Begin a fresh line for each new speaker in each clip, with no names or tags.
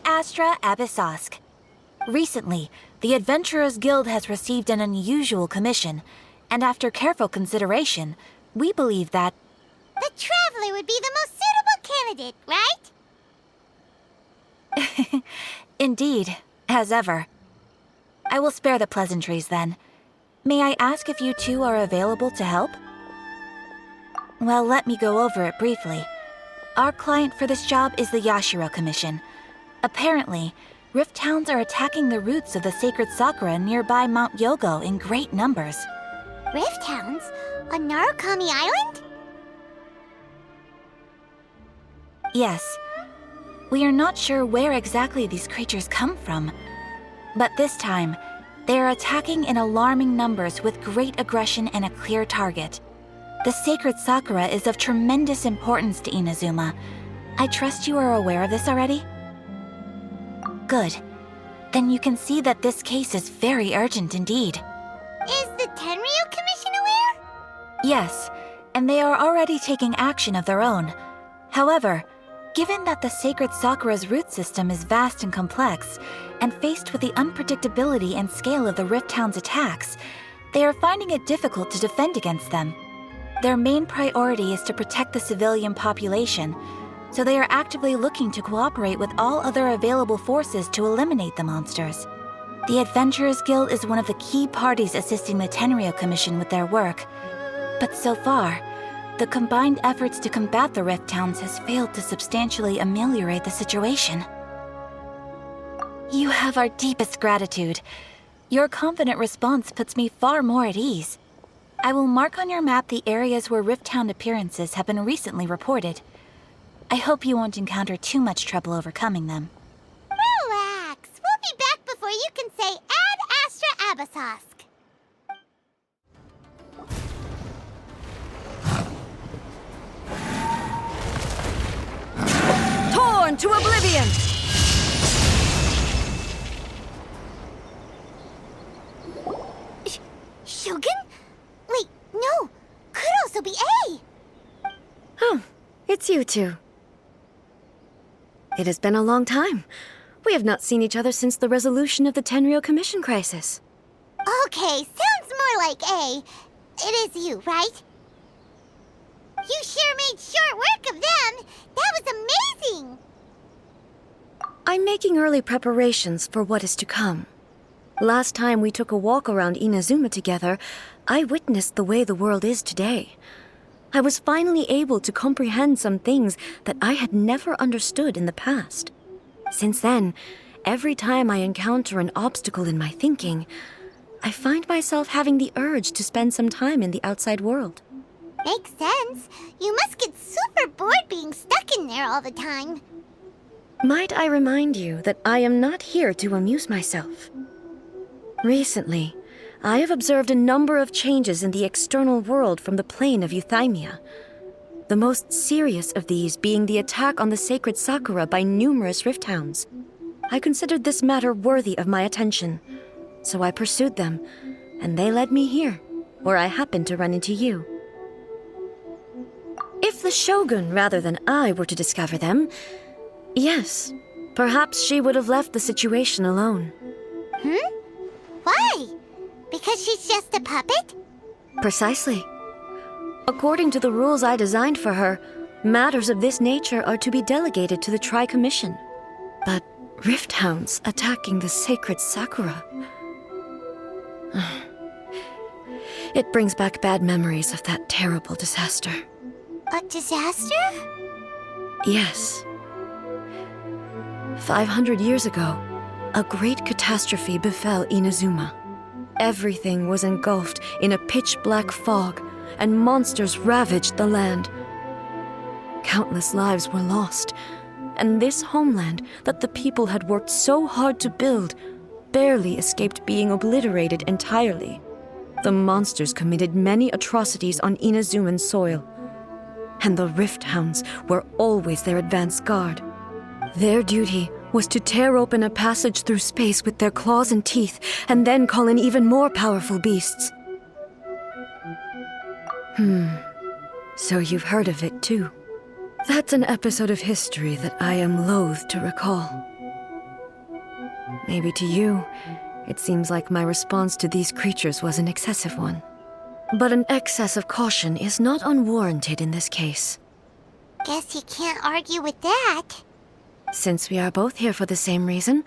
Astra Abyssosk. Recently, the Adventurers Guild has received an unusual commission, and after careful consideration, we believe that...
The Traveler would be the most suitable candidate, right?
Indeed, as ever. I will spare the pleasantries then. May I ask if you two are available to help? Well, let me go over it briefly. Our client for this job is the Yashiro Commission. Apparently, Rift Hounds are attacking the roots of the sacred sakura nearby Mount Yogo in great numbers.
Rift Hounds? On Narukami Island?
Yes. We are not sure where exactly these creatures come from. But this time, they are attacking in alarming numbers with great aggression and a clear target. The sacred sakura is of tremendous importance to Inazuma. I trust you are aware of this already? Good. Then you can see that this case is very urgent indeed.
Is the Tenryu Commission aware?
Yes, and they are already taking action of their own. However, given that the sacred sakura's root system is vast and complex, and faced with the unpredictability and scale of the Rift Hound's attacks, they are finding it difficult to defend against them. Their main priority is to protect the civilian population, so they are actively looking to cooperate with all other available forces to eliminate the monsters. The Adventurers Guild is one of the key parties assisting the Tenryu Commission with their work. But so far, the combined efforts to combat the Rift Hounds has failed to substantially ameliorate the situation. You have our deepest gratitude. Your confident response puts me far more at ease. I will mark on your map the areas where Rift Hound appearances have been recently reported. I hope you won't encounter too much trouble overcoming them.
Relax. We'll be back before you can say Ad Astra Abyssosk.
Torn to oblivion!
Shougun? Wait, no. Could also be A.
Oh, it's you two. It has been a long time. We have not seen each other since the resolution of the Tenryu Commission crisis.
Okay, sounds more like A. It is you, right? You sure made short work of them. That was amazing.
I'm making early preparations for what is to come. Last time we took a walk around Inazuma together, I witnessed the way the world is today. I was finally able to comprehend some things that I had never understood in the past. Since then, every time I encounter an obstacle in my thinking, I find myself having the urge to spend some time in the outside world.
Makes sense. You must get super bored being stuck in there all the time.
Might I remind you that I am not here to amuse myself. Recently, I have observed a number of changes in the external world from the plane of Euthymia. The most serious of these being the attack on the sacred sakura by numerous Rift Hounds. I considered this matter worthy of my attention, so I pursued them, and they led me here, where I happened to run into you. If the Shogun rather than I were to discover them, yes, perhaps she would have left the situation alone.
Why? Because she's just a puppet?
Precisely. According to the rules I designed for her, matters of this nature are to be delegated to the Tri-Commission. But Rift Hounds attacking the sacred sakura... It brings back bad memories of that terrible disaster.
A disaster?
Yes. 500 years ago, a great catastrophe befell Inazuma. Everything was engulfed in a pitch-black fog, and monsters ravaged the land. Countless lives were lost, and this homeland that the people had worked so hard to build barely escaped being obliterated entirely. The monsters committed many atrocities on Inazuman soil, and the Rift Hounds were always their advance guard. Their duty was to tear open a passage through space with their claws and teeth, and then call in even more powerful beasts. So you've heard of it too. That's an episode of history that I am loath to recall. Maybe to you, it seems like my response to these creatures was an excessive one. But an excess of caution is not unwarranted in this case.
Guess you can't argue with that.
Since we are both here for the same reason,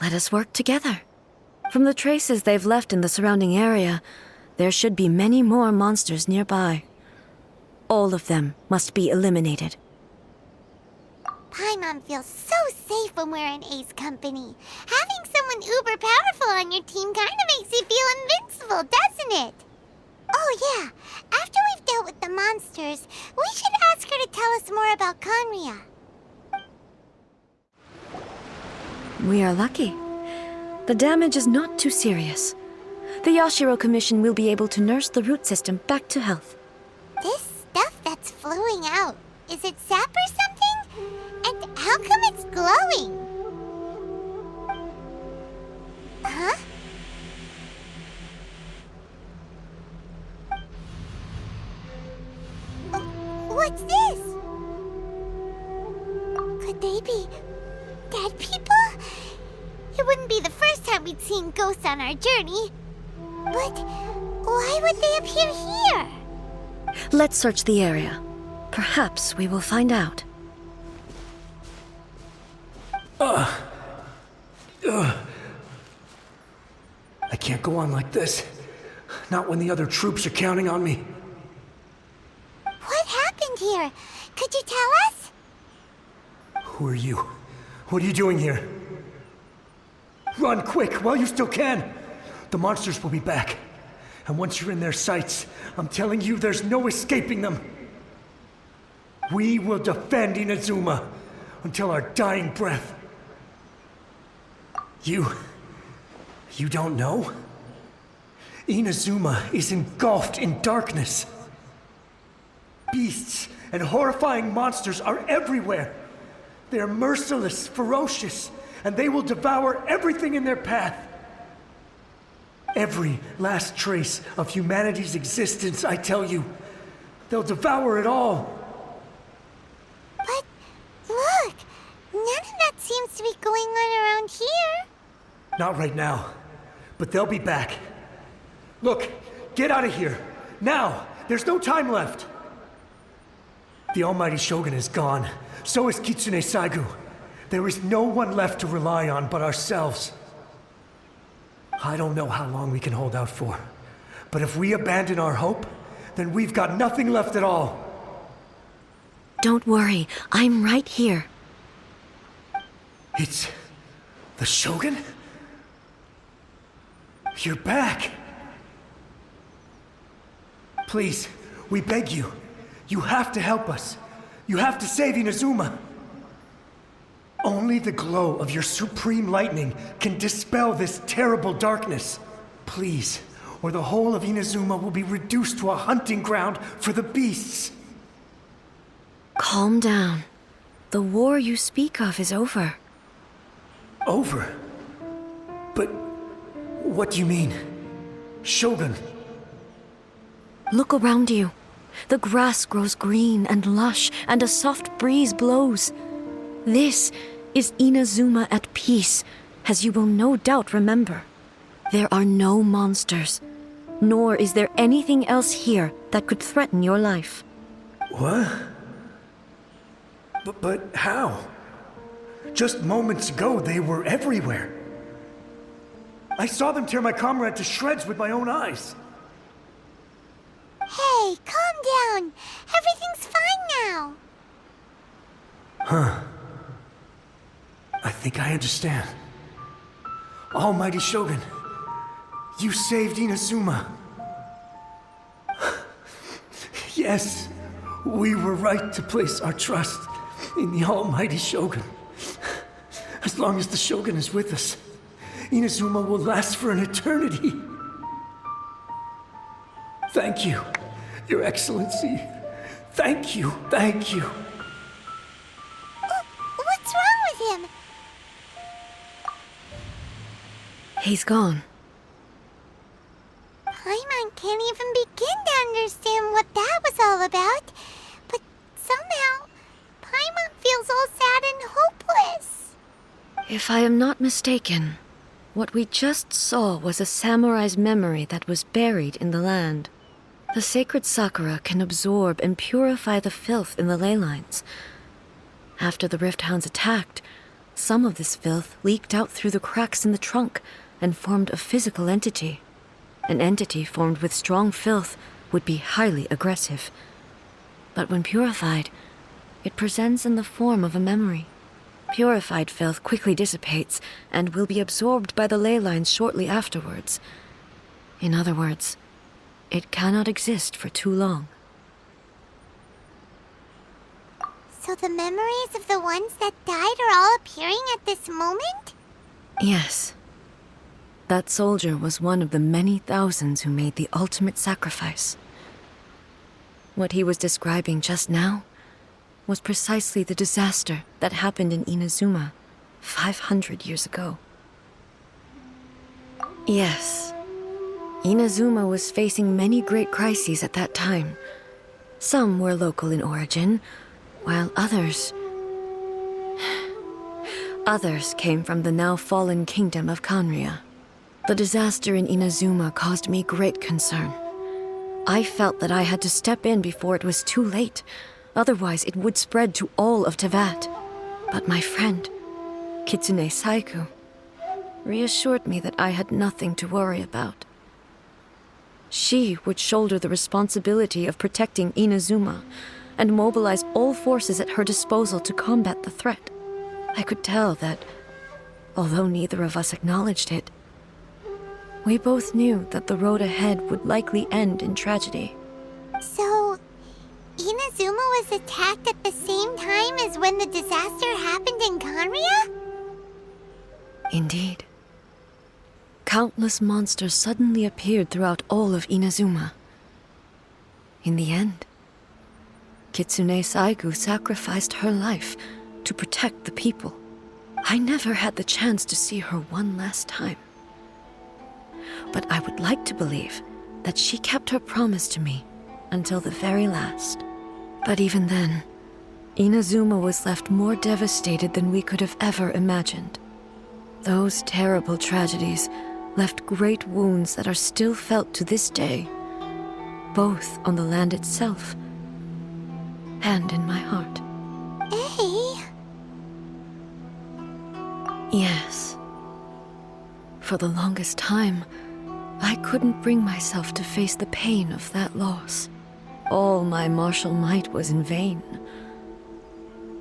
let us work together. From the traces they've left in the surrounding area, there should be many more monsters nearby. All of them must be eliminated.
Paimon feels so safe when we're in A's company. Having someone uber powerful on your team kind of makes you feel invincible, doesn't it? Oh yeah, after we've dealt with the monsters, we should ask her to tell us more about Conria.
We are lucky. The damage is not too serious. The Yashiro Commission will be able to nurse the root system back to health.
This stuff that's flowing out, is it sap or something? And how come it's glowing? Huh? What's this? Could they be dead people? It wouldn't be the first time we'd seen ghosts on our journey. But why would they appear here?
Let's search the area. Perhaps we will find out.
I can't go on like this. Not when the other troops are counting on me.
What happened here? Could you tell us?
Who are you? What are you doing here? Run quick while you still can! The monsters will be back. And once you're in their sights, I'm telling you there's no escaping them. We will defend Inazuma until our dying breath. You don't know? Inazuma is engulfed in darkness. Beasts and horrifying monsters are everywhere. They are merciless, ferocious, and they will devour everything in their path. Every last trace of humanity's existence, I tell you. They'll devour it all.
But look, none of that seems to be going on around here.
Not right now, but they'll be back. Look, get out of here. Now! There's no time left! The almighty Shogun is gone. So is Kitsune Saigu. There is no one left to rely on but ourselves. I don't know how long we can hold out for. But if we abandon our hope, then we've got nothing left at all.
Don't worry, I'm right here.
It's the Shogun? You're back! Please, we beg you. You have to help us. You have to save Inazuma. Only the glow of your supreme lightning can dispel this terrible darkness. Please, or the whole of Inazuma will be reduced to a hunting ground for the beasts.
Calm down. The war you speak of is over.
Over? But what do you mean? Shogun?
Look around you. The grass grows green and lush, and a soft breeze blows. This is Inazuma at peace, as you will no doubt remember. There are no monsters, nor is there anything else here that could threaten your life.
What? But how? Just moments ago, they were everywhere. I saw them tear my comrade to shreds with my own eyes.
Hey, calm down. Everything's fine now.
Huh. I think I understand. Almighty Shogun, you saved Inazuma. Yes, we were right to place our trust in the Almighty Shogun. As long as the Shogun is with us, Inazuma will last for an eternity. Thank you, Your Excellency. Thank you, thank you.
What's wrong with him?
He's gone.
Paimon can't even begin to understand what that was all about. But somehow, Paimon feels all sad and hopeless.
If I am not mistaken, what we just saw was a samurai's memory that was buried in the land. The sacred sakura can absorb and purify the filth in the ley lines. After the Rift Hounds attacked, some of this filth leaked out through the cracks in the trunk and formed a physical entity. An entity formed with strong filth would be highly aggressive. But when purified, it presents in the form of a memory. Purified filth quickly dissipates and will be absorbed by the ley lines shortly afterwards. In other words, it cannot exist for too long.
So the memories of the ones that died are all appearing at this moment?
Yes. That soldier was one of the many thousands who made the ultimate sacrifice. What he was describing just now was precisely the disaster that happened in Inazuma 500 years ago. Yes, Inazuma was facing many great crises at that time. Some were local in origin, while others came from the now fallen kingdom of Kanria. The disaster in Inazuma caused me great concern. I felt that I had to step in before it was too late. Otherwise, it would spread to all of Tevat. But my friend, Kitsune Saiku, reassured me that I had nothing to worry about. She would shoulder the responsibility of protecting Inazuma and mobilize all forces at her disposal to combat the threat. I could tell that, although neither of us acknowledged it, we both knew that the road ahead would likely end in tragedy.
So, Inazuma was attacked at the same time as when the disaster happened in Kanria?
Indeed. Countless monsters suddenly appeared throughout all of Inazuma. In the end, Kitsune Saigu sacrificed her life to protect the people. I never had the chance to see her one last time. But I would like to believe that she kept her promise to me until the very last. But even then, Inazuma was left more devastated than we could have ever imagined. Those terrible tragedies left great wounds that are still felt to this day, both on the land itself and in my heart.
Hey?
Yes. For the longest time, I couldn't bring myself to face the pain of that loss. All my martial might was in vain.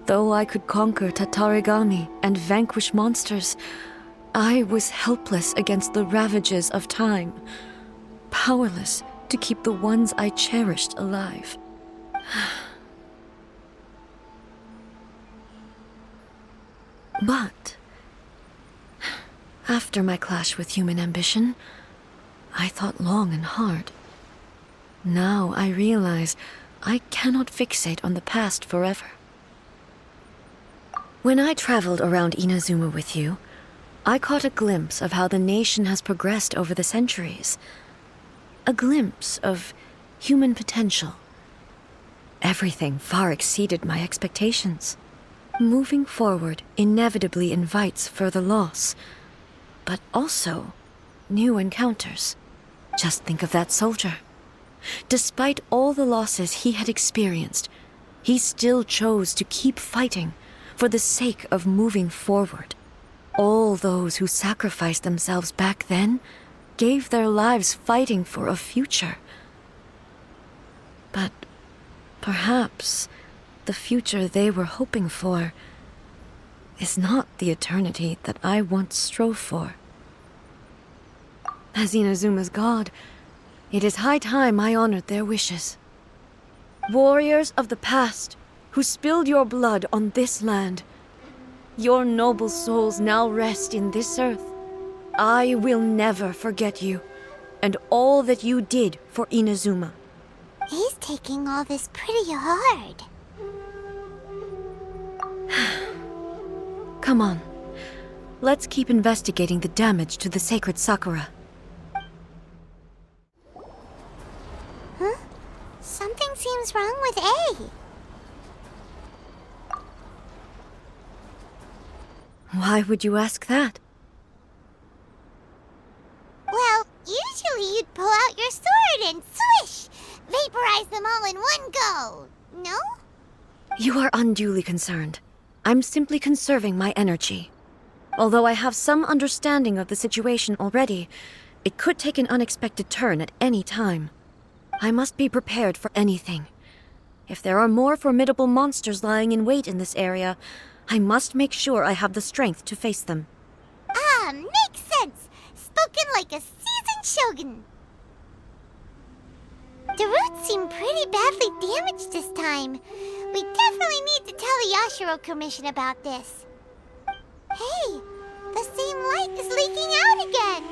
Though I could conquer Tatarigami and vanquish monsters, I was helpless against the ravages of time, powerless to keep the ones I cherished alive. But after my clash with human ambition, I thought long and hard. Now I realize I cannot fixate on the past forever. When I traveled around Inazuma with you, I caught a glimpse of how the nation has progressed over the centuries. A glimpse of human potential. Everything far exceeded my expectations. Moving forward inevitably invites further loss, but also new encounters. Just think of that soldier. Despite all the losses he had experienced, he still chose to keep fighting for the sake of moving forward. All those who sacrificed themselves back then gave their lives fighting for a future. But perhaps the future they were hoping for is not the eternity that I once strove for. As Inazuma's god, it is high time I honored their wishes. Warriors of the past, who spilled your blood on this land, your noble souls now rest in this earth. I will never forget you, and all that you did for Inazuma.
He's taking all this pretty hard.
Come on. Let's keep investigating the damage to the sacred Sakura.
Huh? Something seems wrong with A.
Why would you ask that?
Well, usually you'd pull out your sword and swish! Vaporize them all in one go, no?
You are unduly concerned. I'm simply conserving my energy. Although I have some understanding of the situation already, it could take an unexpected turn at any time. I must be prepared for anything. If there are more formidable monsters lying in wait in this area, I must make sure I have the strength to face them.
Ah, makes sense! Spoken like a seasoned shogun. The roots seem pretty badly damaged this time. We definitely need to tell the Yashiro Commission about this. Hey, the same light is leaking out again.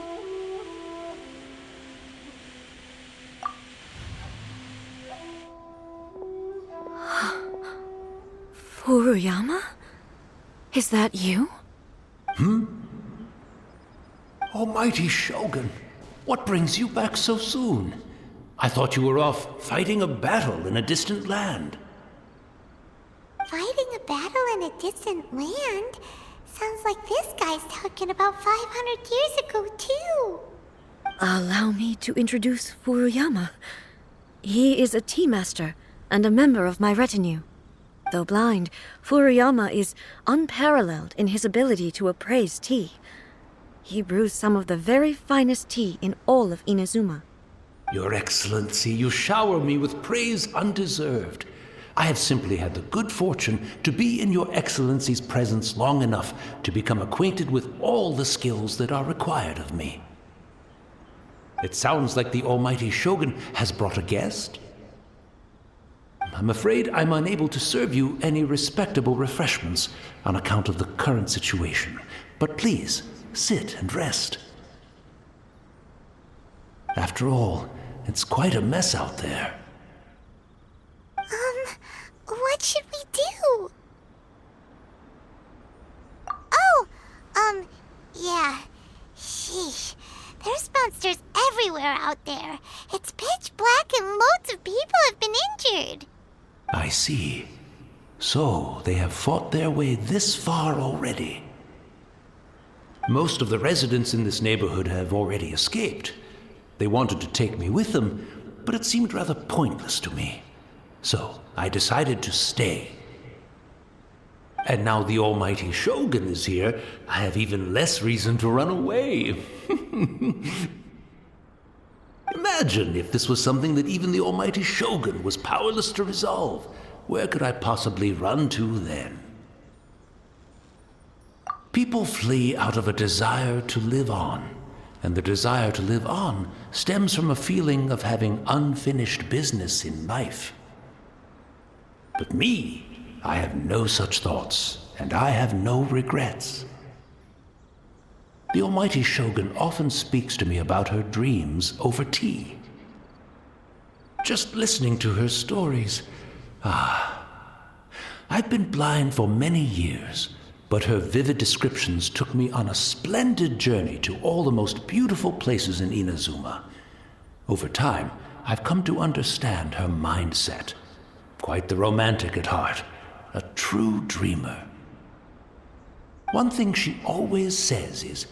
Furuyama? Is that you?
Almighty Shogun, what brings you back so soon? I thought you were off fighting a battle in a distant land.
Fighting a battle in a distant land? Sounds like this guy's talking about 500 years ago, too.
Allow me to introduce Furuyama. He is a tea master and a member of my retinue. Though blind, Furuyama is unparalleled in his ability to appraise tea. He brews some of the very finest tea in all of Inazuma.
Your Excellency, you shower me with praise undeserved. I have simply had the good fortune to be in Your Excellency's presence long enough to become acquainted with all the skills that are required of me. It sounds like the Almighty Shogun has brought a guest. I'm afraid I'm unable to serve you any respectable refreshments on account of the current situation. But please, sit and rest. After all, it's quite a mess out there.
What should we do? Oh, yeah. Sheesh. There's monsters everywhere out there. It's pitch black and loads of people have been injured.
I see. So, they have fought their way this far already. Most of the residents in this neighborhood have already escaped. They wanted to take me with them, but it seemed rather pointless to me. So, I decided to stay. And now the Almighty Shogun is here, I have even less reason to run away. Imagine if this was something that even the Almighty Shogun was powerless to resolve. Where could I possibly run to then? People flee out of a desire to live on, and the desire to live on stems from a feeling of having unfinished business in life. But me, I have no such thoughts, and I have no regrets. The Almighty Shogun often speaks to me about her dreams over tea. Just listening to her stories, I've been blind for many years, but her vivid descriptions took me on a splendid journey to all the most beautiful places in Inazuma. Over time, I've come to understand her mindset. Quite the romantic at heart, a true dreamer. One thing she always says is,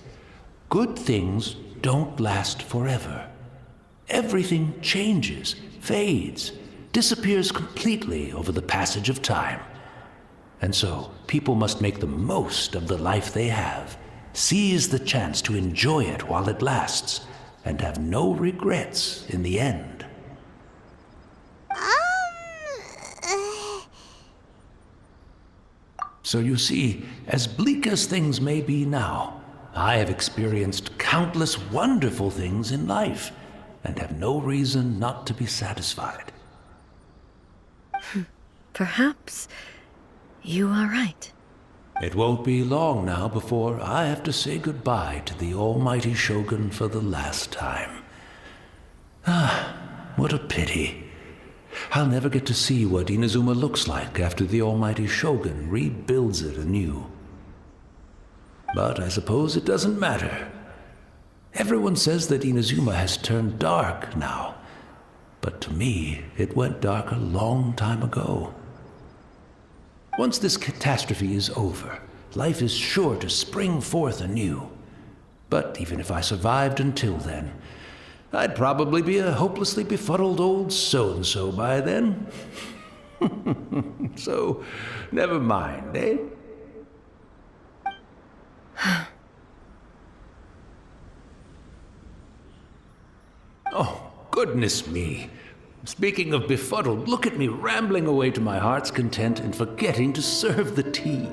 good things don't last forever. Everything changes, fades, disappears completely over the passage of time. And so, people must make the most of the life they have, seize the chance to enjoy it while it lasts, and have no regrets in the end. So you see, as bleak as things may be now, I have experienced countless wonderful things in life, and have no reason not to be satisfied.
Perhaps you are right.
It won't be long now before I have to say goodbye to the Almighty Shogun for the last time. What a pity. I'll never get to see what Inazuma looks like after the Almighty Shogun rebuilds it anew. But I suppose it doesn't matter. Everyone says that Inazuma has turned dark now, but to me, it went dark a long time ago. Once this catastrophe is over, life is sure to spring forth anew. But even if I survived until then, I'd probably be a hopelessly befuddled old so-and-so by then. So, never mind, eh? Oh, goodness me. Speaking of befuddled, look at me rambling away to my heart's content and forgetting to serve the tea.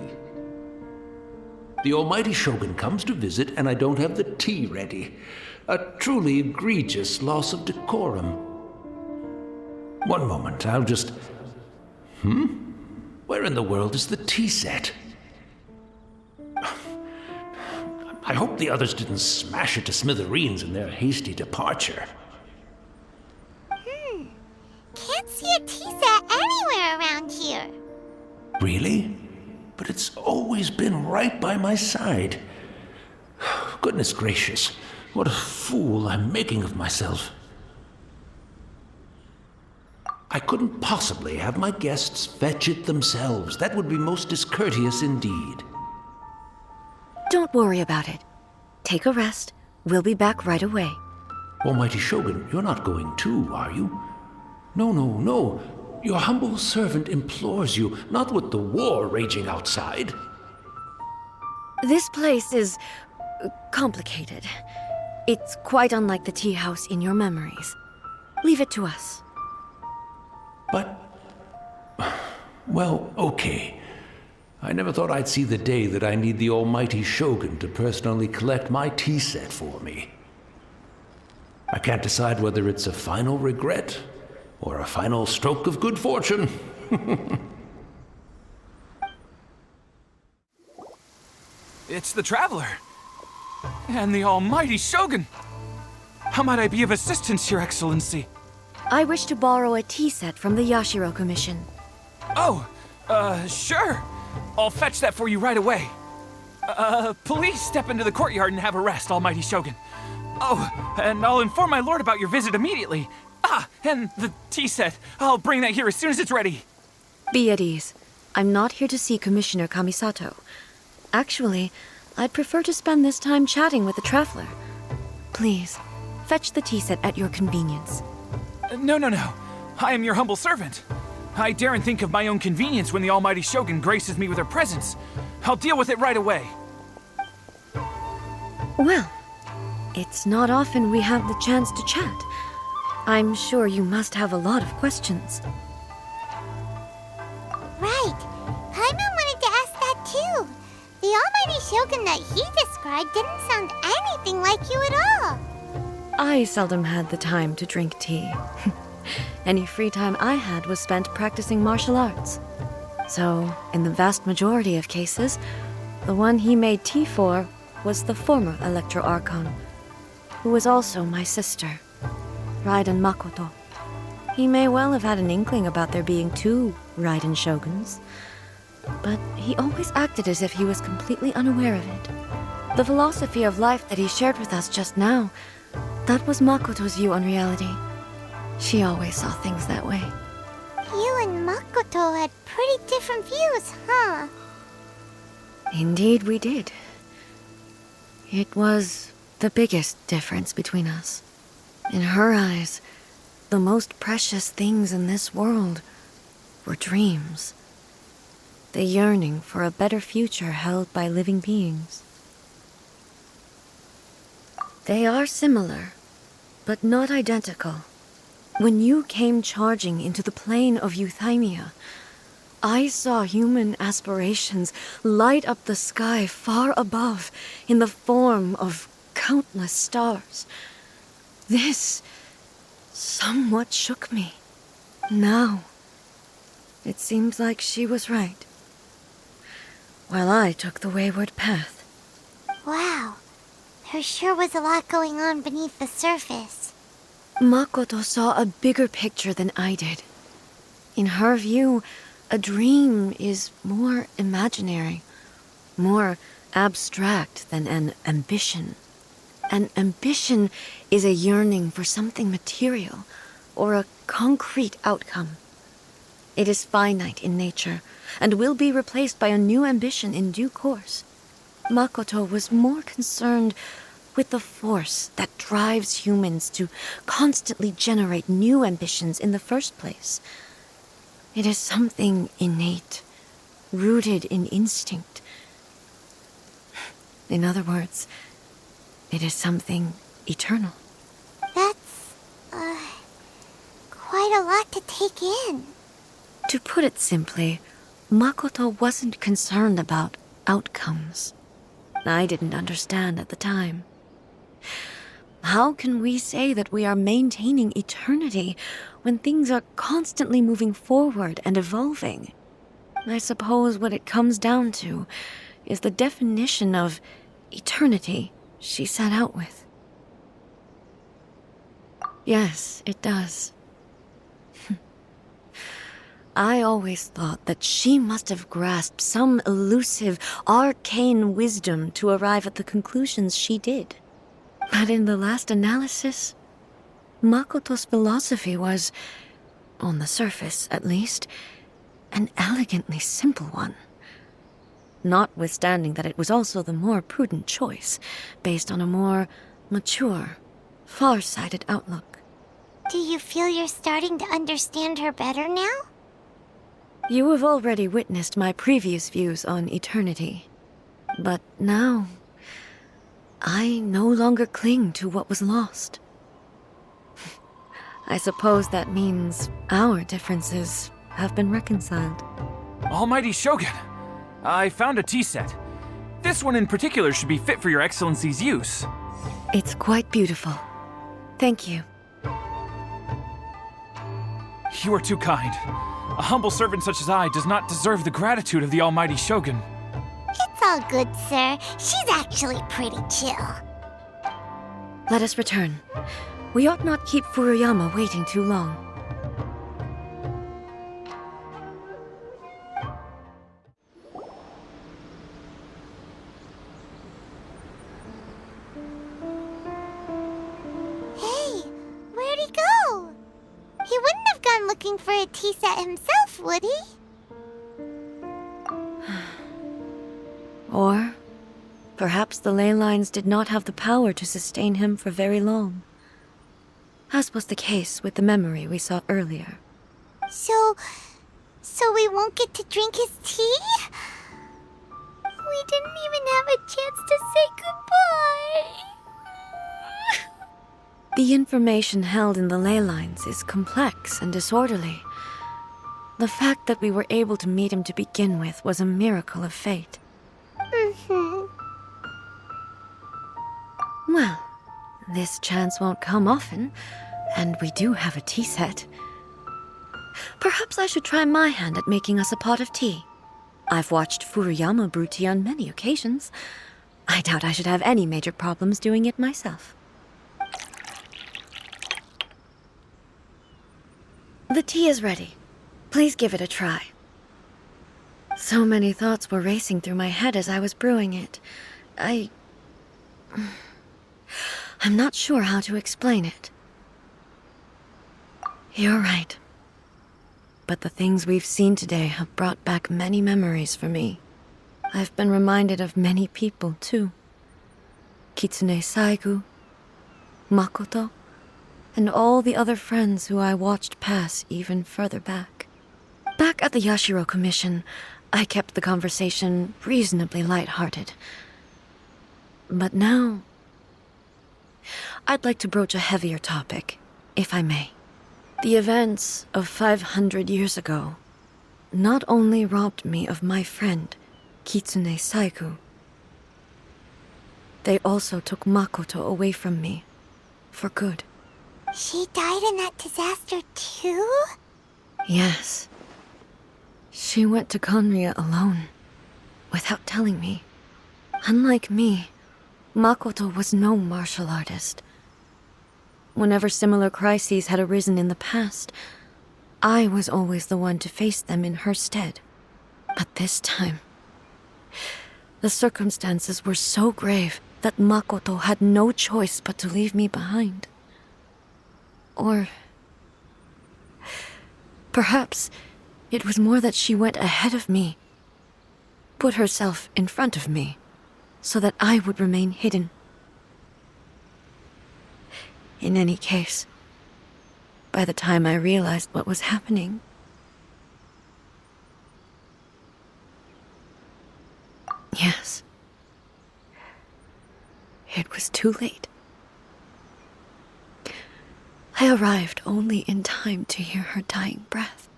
The almighty Shogun comes to visit and I don't have the tea ready. A truly egregious loss of decorum. One moment, I'll just... Where in the world is the tea set? I hope the others didn't smash it to smithereens in their hasty departure.
Can't see a tea set anywhere around here.
Really? But it's always been right by my side. Goodness gracious, what a fool I'm making of myself. I couldn't possibly have my guests fetch it themselves. That would be most discourteous indeed.
Don't worry about it. Take a rest. We'll be back right away.
Almighty Shogun, you're not going too, are you? No. Your humble servant implores you, not with the war raging outside.
This place is complicated. It's quite unlike the tea house in your memories. Leave it to us.
But... well, okay. I never thought I'd see the day that I need the almighty Shogun to personally collect my tea set for me. I can't decide whether it's a final regret or a final stroke of good fortune.
It's the Traveler. And the almighty Shogun. How might I be of assistance, Your Excellency?
I wish to borrow a tea set from the Yashiro Commission.
Oh, sure. I'll fetch that for you right away. Please step into the courtyard and have a rest, almighty Shogun. Oh, and I'll inform my lord about your visit immediately. Ah, and the tea set. I'll bring that here as soon as it's ready.
Be at ease. I'm not here to see Commissioner Kamisato. Actually, I'd prefer to spend this time chatting with the Traveler. Please, fetch the tea set at your convenience.
No. I am your humble servant. I daren't think of my own convenience when the almighty Shogun graces me with her presence. I'll deal with it right away.
Well, it's not often we have the chance to chat. I'm sure you must have a lot of questions.
Right. Paimon wanted to ask that too. The almighty Shogun that he described didn't sound anything like you at all.
I seldom had the time to drink tea. Any free time I had was spent practicing martial arts. So, in the vast majority of cases, the one he made tea for was the former Electro Archon, who was also my sister, Raiden Makoto. He may well have had an inkling about there being two Raiden Shoguns, but he always acted as if he was completely unaware of it. The philosophy of life that he shared with us just now, that was Makoto's view on reality. She always saw things that way.
You and Makoto had pretty different views, huh?
Indeed we did. It was the biggest difference between us. In her eyes, the most precious things in this world were dreams. The yearning for a better future held by living beings. They are similar, but not identical. When you came charging into the plane of Euthymia, I saw human aspirations light up the sky far above in the form of countless stars. This somewhat shook me. Now, it seems like she was right, while I took the wayward path.
Wow. There sure was a lot going on beneath the surface.
Makoto saw a bigger picture than I did. In her view, a dream is more imaginary, more abstract than an ambition. An ambition is a yearning for something material or a concrete outcome. It is finite in nature, and will be replaced by a new ambition in due course. Makoto was more concerned with the force that drives humans to constantly generate new ambitions in the first place. It is something innate, rooted in instinct. In other words, it is something eternal.
That's, quite a lot to take in.
To put it simply, Makoto wasn't concerned about outcomes. I didn't understand at the time. How can we say that we are maintaining eternity when things are constantly moving forward and evolving? I suppose what it comes down to is the definition of eternity she set out with. Yes, it does. I always thought that she must have grasped some elusive, arcane wisdom to arrive at the conclusions she did. But in the last analysis, Makoto's philosophy was, on the surface at least, an elegantly simple one. Notwithstanding that it was also the more prudent choice, based on a more mature, far-sighted outlook.
Do you feel you're starting to understand her better now?
You have already witnessed my previous views on eternity. But now, I no longer cling to what was lost. I suppose that means our differences have been reconciled.
Almighty Shogun, I found a tea set. This one in particular should be fit for your Excellency's use.
It's quite beautiful. Thank you.
You are too kind. A humble servant such as I does not deserve the gratitude of the Almighty Shogun.
It's all good, sir. She's actually pretty chill.
Let us return. We ought not keep Furuyama waiting too long.
Hey, where'd he go? He wouldn't have gone looking for a tea set himself, would he?
Or perhaps the ley lines did not have the power to sustain him for very long, as was the case with the memory we saw earlier.
So we won't get to drink his tea? We didn't even have a chance to say goodbye.
The information held in the ley lines is complex and disorderly. The fact that we were able to meet him to begin with was a miracle of fate. Well, this chance won't come often, and we do have a tea set. Perhaps I should try my hand at making us a pot of tea. I've watched Furuyama brew tea on many occasions. I doubt I should have any major problems doing it myself. The tea is ready. Please give it a try. So many thoughts were racing through my head as I was brewing it. I'm not sure how to explain it. You're right. But the things we've seen today have brought back many memories for me. I've been reminded of many people, too. Kitsune Saigu, Makoto, and all the other friends who I watched pass even further back. Back at the Yashiro Commission, I kept the conversation reasonably lighthearted. But now, I'd like to broach a heavier topic, if I may. The events of 500 years ago not only robbed me of my friend, Kitsune Saigu, they also took Makoto away from me, for good.
She died in that disaster too?
Yes. She went to Conria alone, without telling me. Unlike me, Makoto was no martial artist. Whenever similar crises had arisen in the past, I was always the one to face them in her stead. But this time, the circumstances were so grave that Makoto had no choice but to leave me behind. Or perhaps It was more that she went ahead of me, put herself in front of me, so that I would remain hidden. In any case, by the time I realized what was happening, yes, it was too late. I arrived only in time to hear her dying breath.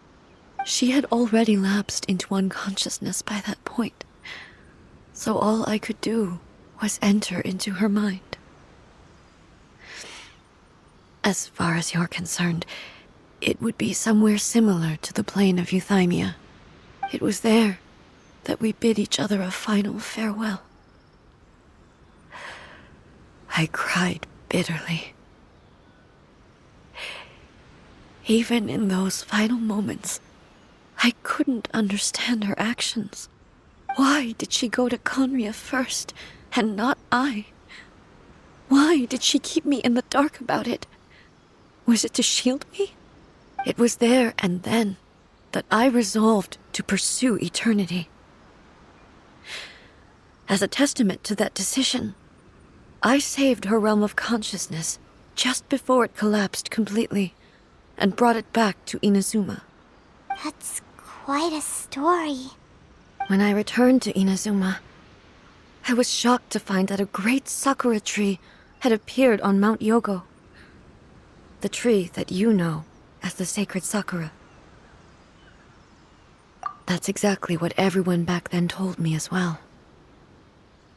She had already lapsed into unconsciousness by that point, so all I could do was enter into her mind. As far as you're concerned, it would be somewhere similar to the plane of Euthymia. It was there that we bid each other a final farewell. I cried bitterly. Even in those final moments, I couldn't understand her actions. Why did she go to Conria first, and not I? Why did she keep me in the dark about it? Was it to shield me? It was there and then that I resolved to pursue eternity. As a testament to that decision, I saved her realm of consciousness just before it collapsed completely and brought it back to Inazuma.
That's quite a story.
When I returned to Inazuma, I was shocked to find that a great sakura tree had appeared on Mount Yogo. The tree that you know as the sacred sakura. That's exactly what everyone back then told me as well.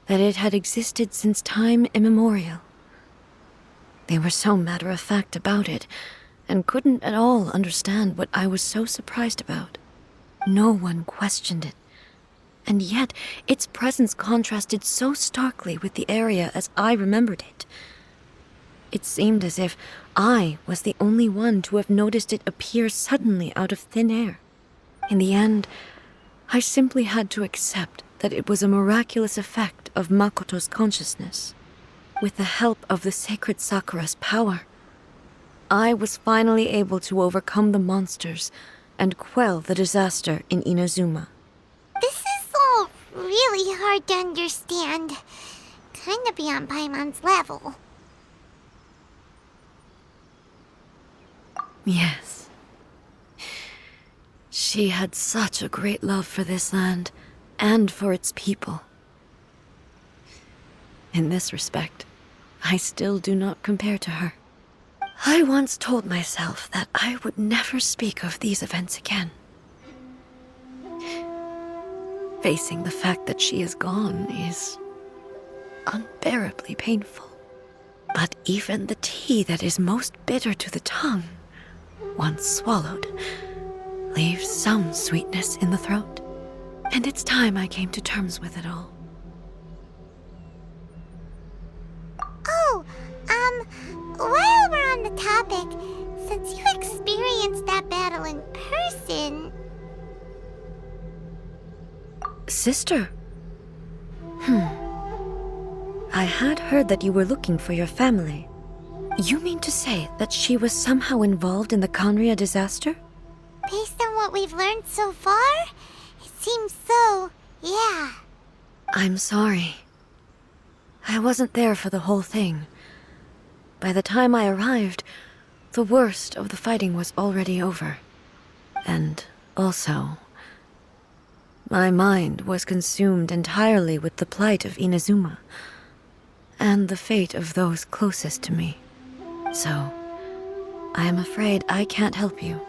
That it had existed since time immemorial. They were so matter-of-fact about it, and couldn't at all understand what I was so surprised about. No one questioned it, and yet its presence contrasted so starkly with the area as I remembered it. It seemed as if I was the only one to have noticed it appear suddenly out of thin air. In the end, I simply had to accept that it was a miraculous effect of Makoto's consciousness. With the help of the sacred Sakura's power, I was finally able to overcome the monsters and quell the disaster in Inazuma.
This is all really hard to understand. Kinda beyond Paimon's level.
Yes. She had such a great love for this land and for its people. In this respect, I still do not compare to her. I once told myself that I would never speak of these events again. Facing the fact that she is gone is unbearably painful. But even the tea that is most bitter to the tongue, once swallowed, leaves some sweetness in the throat. And it's time I came to terms with it all.
Oh, while we're on the topic, since you experienced that battle in person...
Sister? I had heard that you were looking for your family. You mean to say that she was somehow involved in the Conria disaster?
Based on what we've learned so far, it seems so, yeah.
I'm sorry. I wasn't there for the whole thing. By the time I arrived, the worst of the fighting was already over. And also, my mind was consumed entirely with the plight of Inazuma and the fate of those closest to me. So, I am afraid I can't help you.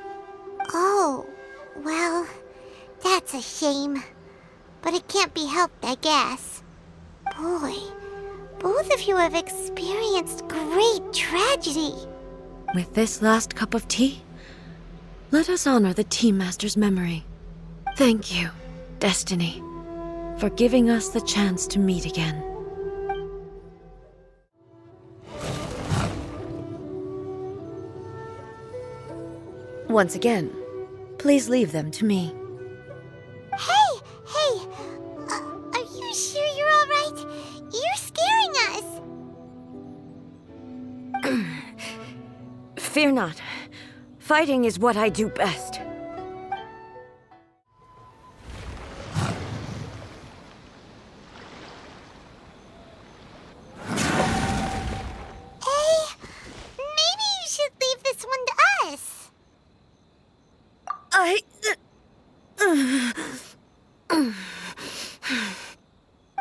Oh, well, that's a shame. But it can't be helped, I guess. Boy, both of you have experienced great tragedy.
With this last cup of tea, let us honor the Tea Master's memory. Thank you, Destiny, for giving us the chance to meet again. Once again, please leave them to me.
Hey, are you sure you're all right? You're scaring us.
Fear not. Fighting is what I do best.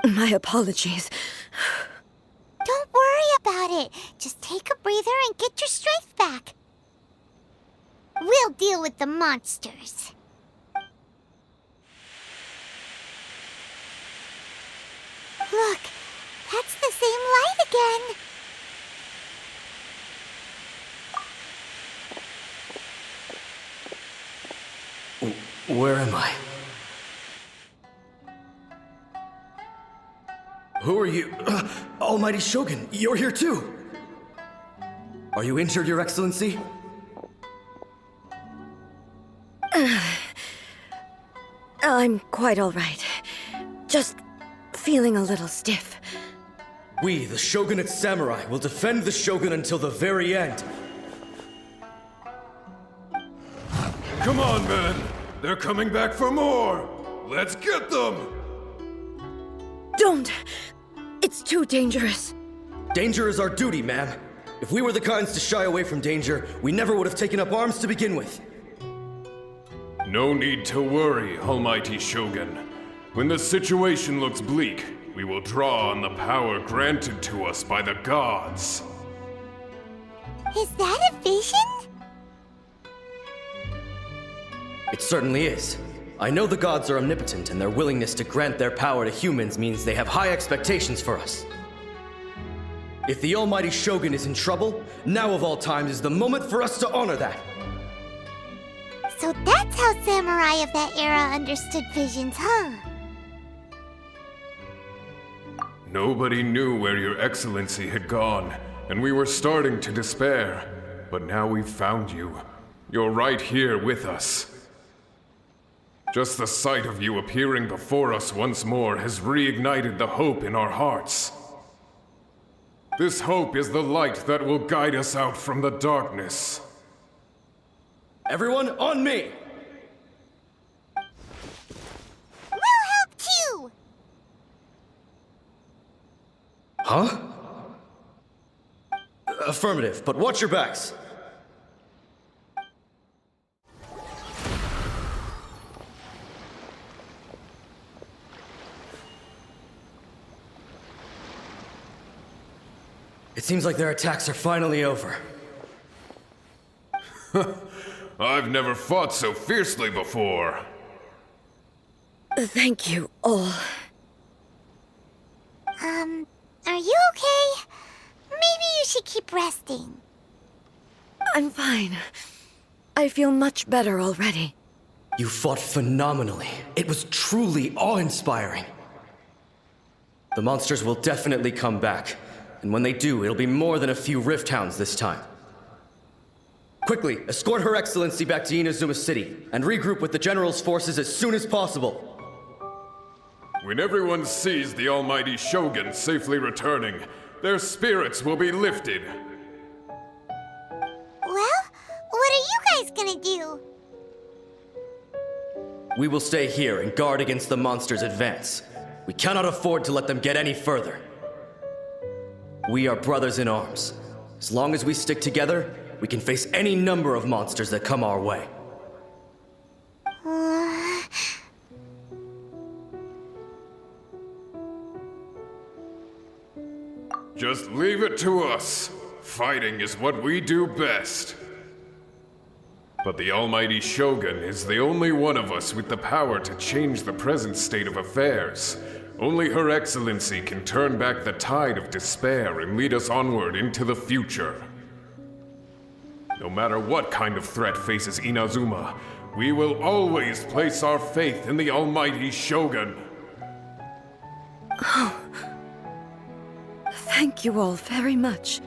My apologies.
Don't worry about it. Just take a breather and get your strength back. We'll deal with the monsters. Look, that's the same light again.
Where am I? Who are you? Almighty Shogun, you're here too! Are you injured, Your Excellency?
I'm quite all right. Just feeling a little stiff.
We, the Shogunate Samurai, will defend the Shogun until the very end.
Come on, men! They're coming back for more! Let's get them!
Don't! It's too dangerous.
Danger is our duty, ma'am. If we were the kinds to shy away from danger, we never would have taken up arms to begin with.
No need to worry, Almighty Shogun. When the situation looks bleak, we will draw on the power granted to us by the gods.
Is that a vision?
It certainly is. I know the gods are omnipotent, and their willingness to grant their power to humans means they have high expectations for us. If the Almighty Shogun is in trouble, now of all times is the moment for us to honor that.
So that's how samurai of that era understood visions, huh?
Nobody knew where Your Excellency had gone, and we were starting to despair. But now we've found you. You're right here with us. Just the sight of you appearing before us once more has reignited the hope in our hearts. This hope is the light that will guide us out from the darkness.
Everyone, on me!
We'll help too!
Huh? Affirmative, but watch your backs. It seems like their attacks are finally over.
I've never fought so fiercely before.
Thank you all.
Are you okay? Maybe you should keep resting.
I'm fine. I feel much better already.
You fought phenomenally. It was truly awe-inspiring. The monsters will definitely come back. And when they do, it'll be more than a few Rift Hounds this time. Quickly, escort Her Excellency back to Inazuma City, and regroup with the General's forces as soon as possible.
When everyone sees the Almighty Shogun safely returning, their spirits will be lifted.
Well, what are you guys gonna do?
We will stay here and guard against the monsters' advance. We cannot afford to let them get any further. We are brothers in arms. As long as we stick together, we can face any number of monsters that come our way.
Just leave it to us. Fighting is what we do best. But the Almighty Shogun is the only one of us with the power to change the present state of affairs. Only Her Excellency can turn back the tide of despair and lead us onward into the future. No matter what kind of threat faces Inazuma, we will always place our faith in the Almighty Shogun.
Thank you all very much.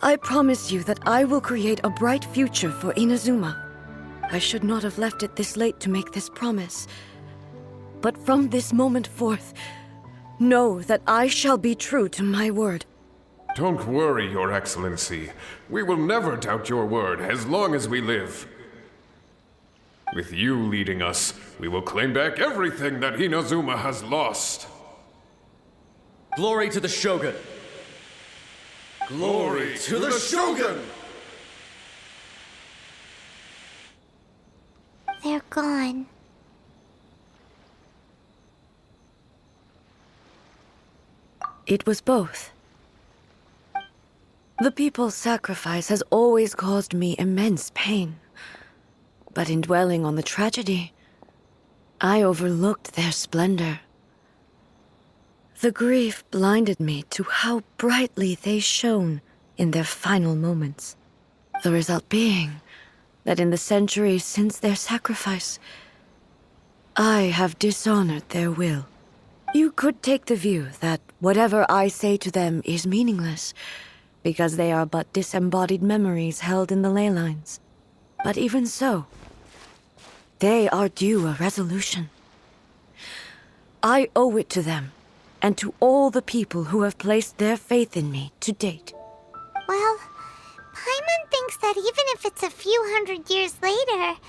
I promise you that I will create a bright future for Inazuma. I should not have left it this late to make this promise. But from this moment forth, know that I shall be true to my word.
Don't worry, Your Excellency. We will never doubt your word as long as we live. With you leading us, we will claim back everything that Inazuma has lost.
Glory to the Shogun!
Glory to the Shogun!
they're gone.
It was both. The people's sacrifice has always caused me immense pain. But in dwelling on the tragedy, I overlooked their splendor. The grief blinded me to how brightly they shone in their final moments. The result being that in the centuries since their sacrifice, I have dishonored their will. You could take the view that whatever I say to them is meaningless, because they are but disembodied memories held in the ley lines. But even so, they are due a resolution. I owe it to them, and to all the people who have placed their faith in me to date.
Well, Paimon thinks that even if it's a few hundred years later,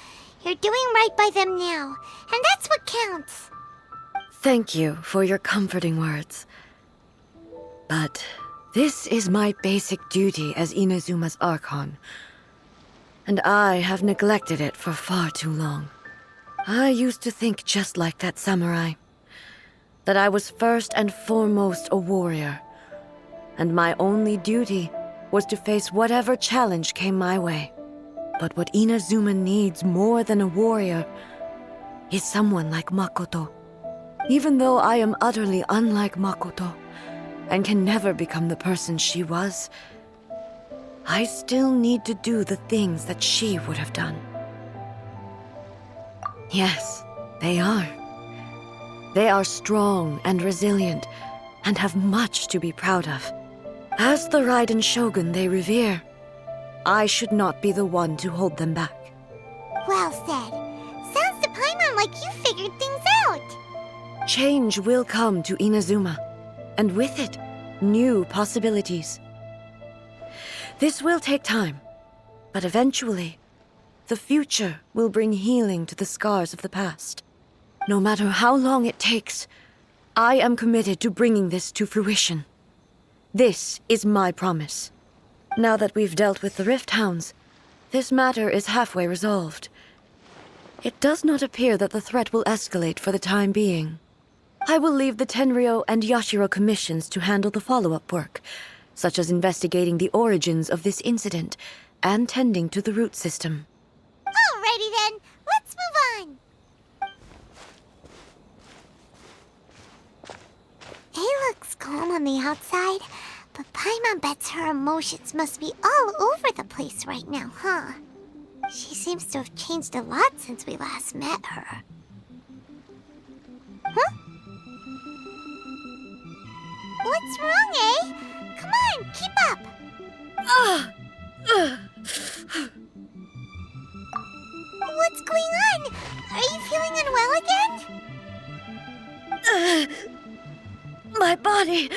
you're doing right by them now, and that's what counts.
Thank you for your comforting words. But this is my basic duty as Inazuma's Archon, and I have neglected it for far too long. I used to think just like that samurai, that I was first and foremost a warrior, and my only duty was to face whatever challenge came my way. But what Inazuma needs more than a warrior is someone like Makoto. Even though I am utterly unlike Makoto, and can never become the person she was, I still need to do the things that she would have done. Yes, they are. They are strong and resilient, and have much to be proud of. As the Raiden Shogun they revere, I should not be the one to hold them back.
Well said. Sounds to Paimon like you figured things out.
Change will come to Inazuma, and with it, new possibilities. This will take time, but eventually, the future will bring healing to the scars of the past. No matter how long it takes, I am committed to bringing this to fruition. This is my promise. Now that we've dealt with the Rift Hounds, this matter is halfway resolved. It does not appear that the threat will escalate for the time being. I will leave the Tenryo and Yashiro commissions to handle the follow-up work, such as investigating the origins of this incident and tending to the root system.
Alrighty then, let's move on. It looks calm on the outside, but Paimon bets her emotions must be all over the place right now, huh? She seems to have changed a lot since we last met her. Huh? What's wrong, eh? Come on, keep up! What's going on? Are you feeling unwell again?
My body...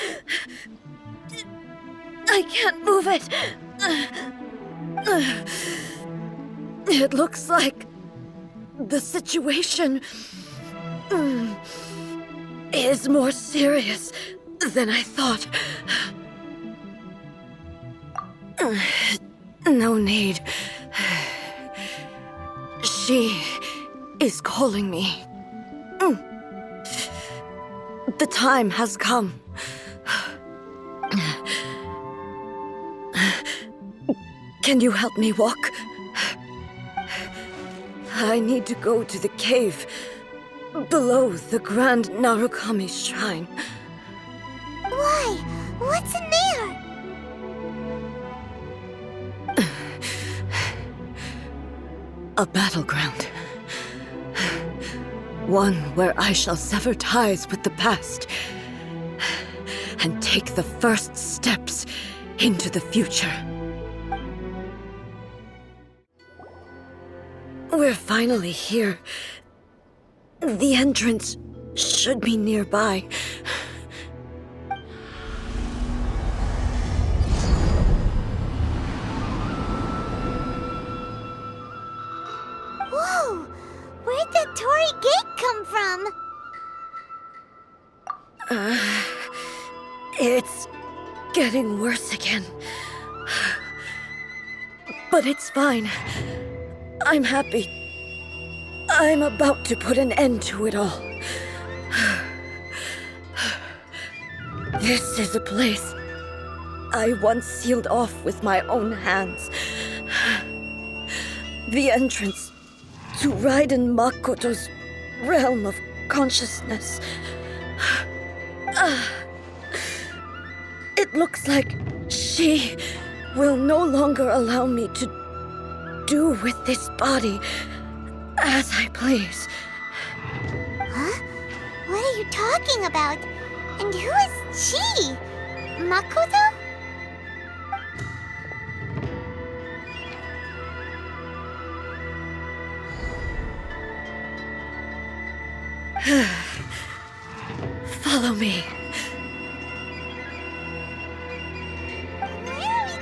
I can't move it. It looks like the situation is more serious than I thought. No need. She is calling me. The time has come. Can you help me walk? I need to go to the cave below the Grand Narukami Shrine.
Why? What's in there?
A battleground. One where I shall sever ties with the past and take the first steps into the future. We're finally here. The entrance should be nearby.
Whoa! Where'd that Torii gate come from?
It's getting worse again. But it's fine. I'm happy. I'm about to put an end to it all. This is a place I once sealed off with my own hands. The entrance to Raiden Makoto's realm of consciousness. It looks like she will no longer allow me to do with this body as I please.
Huh? What are you talking about? And who is she? Makoto?
Follow me.
Where are we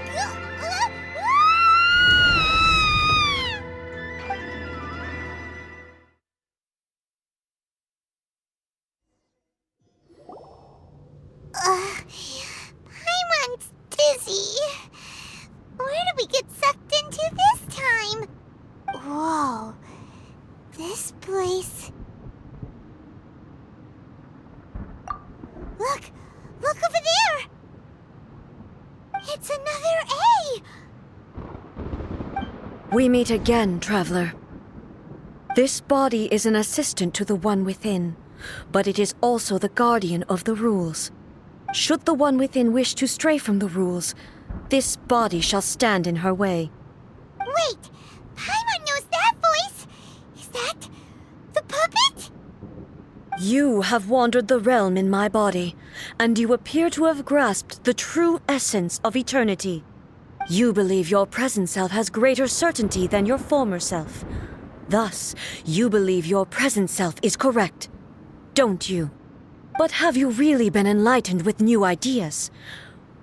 Paimon's dizzy. Where did we get sucked into this time? Whoa. This place... Look! Look over there! It's another A!
We meet again, traveler. This body is an assistant to the one within, but it is also the guardian of the rules. Should the one within wish to stray from the rules, this body shall stand in her way.
Wait! Paimon knows that voice! Is that the puppet?
You have wandered the realm in my body, and you appear to have grasped the true essence of eternity. You believe your present self has greater certainty than your former self. Thus, you believe your present self is correct, don't you? But have you really been enlightened with new ideas?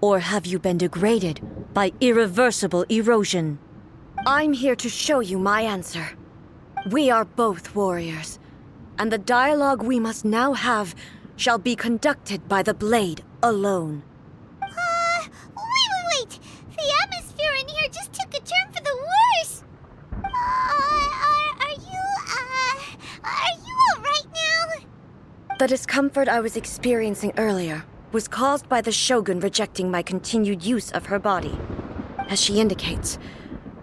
Or have you been degraded by irreversible erosion? I'm here to show you my answer. We are both warriors, and the dialogue we must now have shall be conducted by the blade alone.
Wait! The atmosphere in here just took a turn for the worse! Are you alright now?
The discomfort I was experiencing earlier was caused by the Shogun rejecting my continued use of her body. As she indicates,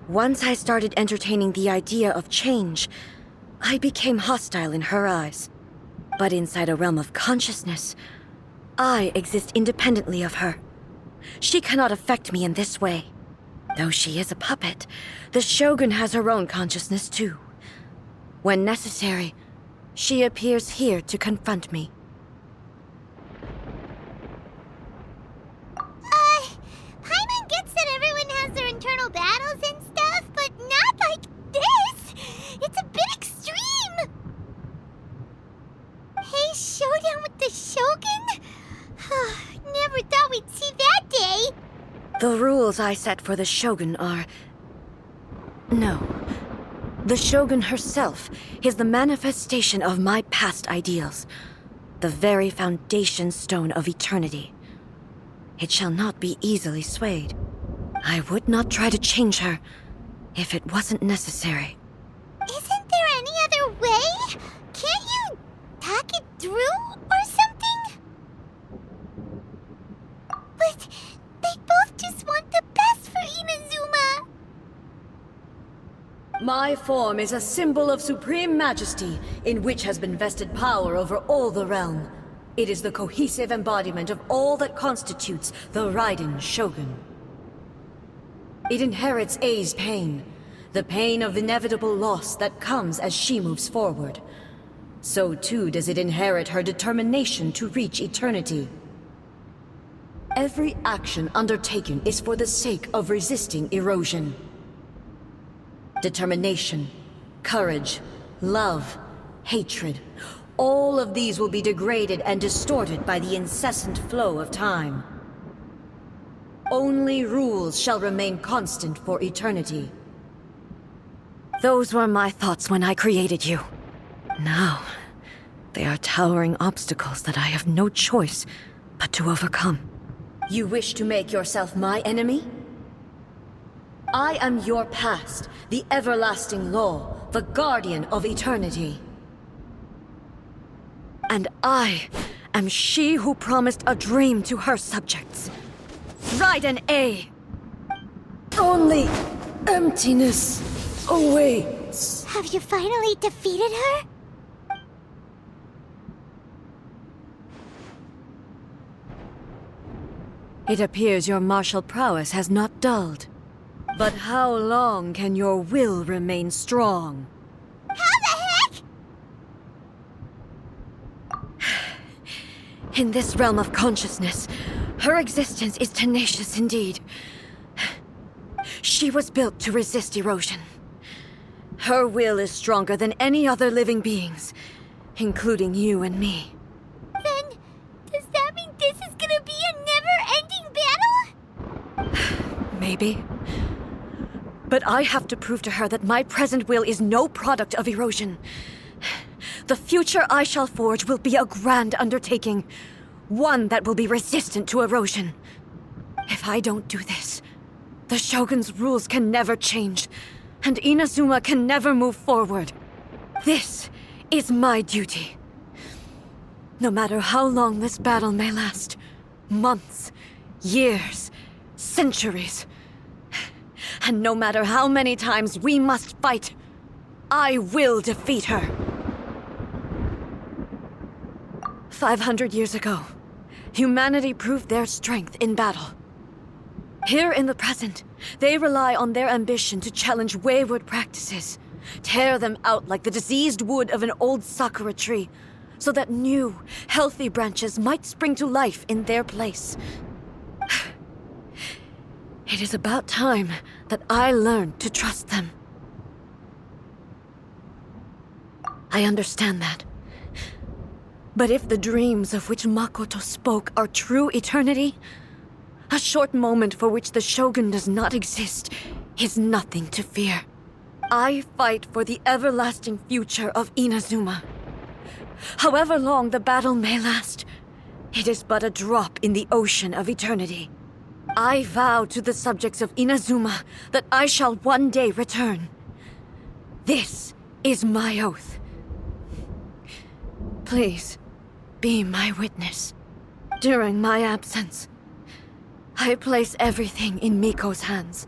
once I started entertaining the idea of change, I became hostile in her eyes. But inside a realm of consciousness, I exist independently of her. She cannot affect me in this way. Though she is a puppet, the Shogun has her own consciousness too. When necessary, she appears here to confront me.
Paimon gets that everyone has their internal battles and stuff, but not like this! It's a bit extreme! Hey, showdown with the Shogun? Never thought we'd see that day!
The rules I set for the Shogun are... No. The Shogun herself is the manifestation of my past ideals. The very foundation stone of eternity. It shall not be easily swayed. I would not try to change her if it wasn't necessary.
Isn't there any other way? Can't you talk it through or something? But they both just want the best for Inazuma.
My form is a symbol of supreme majesty, in which has been vested power over all the realm. It is the cohesive embodiment of all that constitutes the Raiden Shogun. It inherits Ei's pain, the pain of inevitable loss that comes as she moves forward. So too does it inherit her determination to reach eternity. Every action undertaken is for the sake of resisting erosion. Determination, courage, love, hatred, all of these will be degraded and distorted by the incessant flow of time. Only rules shall remain constant for eternity. Those were my thoughts when I created you. Now, they are towering obstacles that I have no choice but to overcome. You wish to make yourself my enemy? I am your past, the everlasting law, the guardian of eternity. And I am she who promised a dream to her subjects. Raiden A. Only emptiness awaits.
Have you finally defeated her?
It appears your martial prowess has not dulled. But how long can your will remain strong?
How the heck?
In this realm of consciousness, her existence is tenacious indeed. She was built to resist erosion. Her will is stronger than any other living being's, including you and me.
Then, does that mean this is gonna be a never-ending battle?
Maybe. But I have to prove to her that my present will is no product of erosion. The future I shall forge will be a grand undertaking, one that will be resistant to erosion. If I don't do this, the Shogun's rules can never change, and Inazuma can never move forward. This is my duty. No matter how long this battle may last, months, years, centuries, and no matter how many times we must fight, I will defeat her. 500 years ago, humanity proved their strength in battle. Here in the present, they rely on their ambition to challenge wayward practices, tear them out like the diseased wood of an old sakura tree, so that new, healthy branches might spring to life in their place. It is about time that I learned to trust them. I understand that. But if the dreams of which Makoto spoke are true eternity, a short moment for which the Shogun does not exist is nothing to fear. I fight for the everlasting future of Inazuma. However long the battle may last, it is but a drop in the ocean of eternity. I vow to the subjects of Inazuma that I shall one day return. This is my oath. Please, be my witness. During my absence, I place everything in Miko's hands.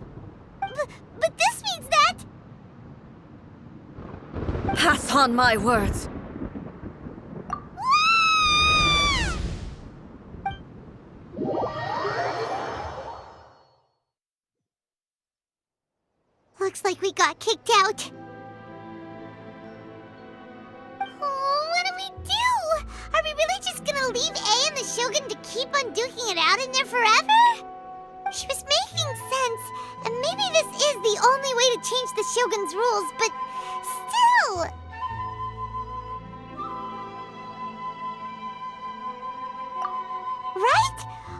But this means that...
Pass on my words.
Looks like we got kicked out. Oh, what do we do? Are we really just gonna leave A and the Shogun to keep on duking it out in there forever? She was making sense, and maybe this is the only way to change the Shogun's rules, but still... Right?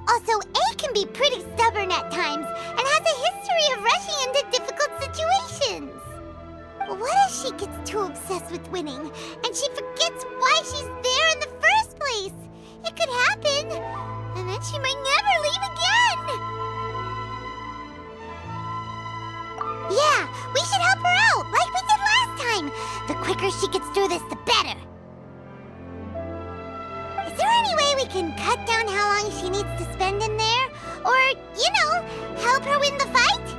Also, A can be pretty stubborn at times, and has a history of rushing into difficult situations. What if she gets too obsessed with winning, and she forgets why she's there in the first place? It could happen, and then she might never leave again. Yeah, we should help her out, like we did last time. The quicker she gets through this, the better. Is there any way we can cut down how long she needs to spend in there? Or, help her win the fight?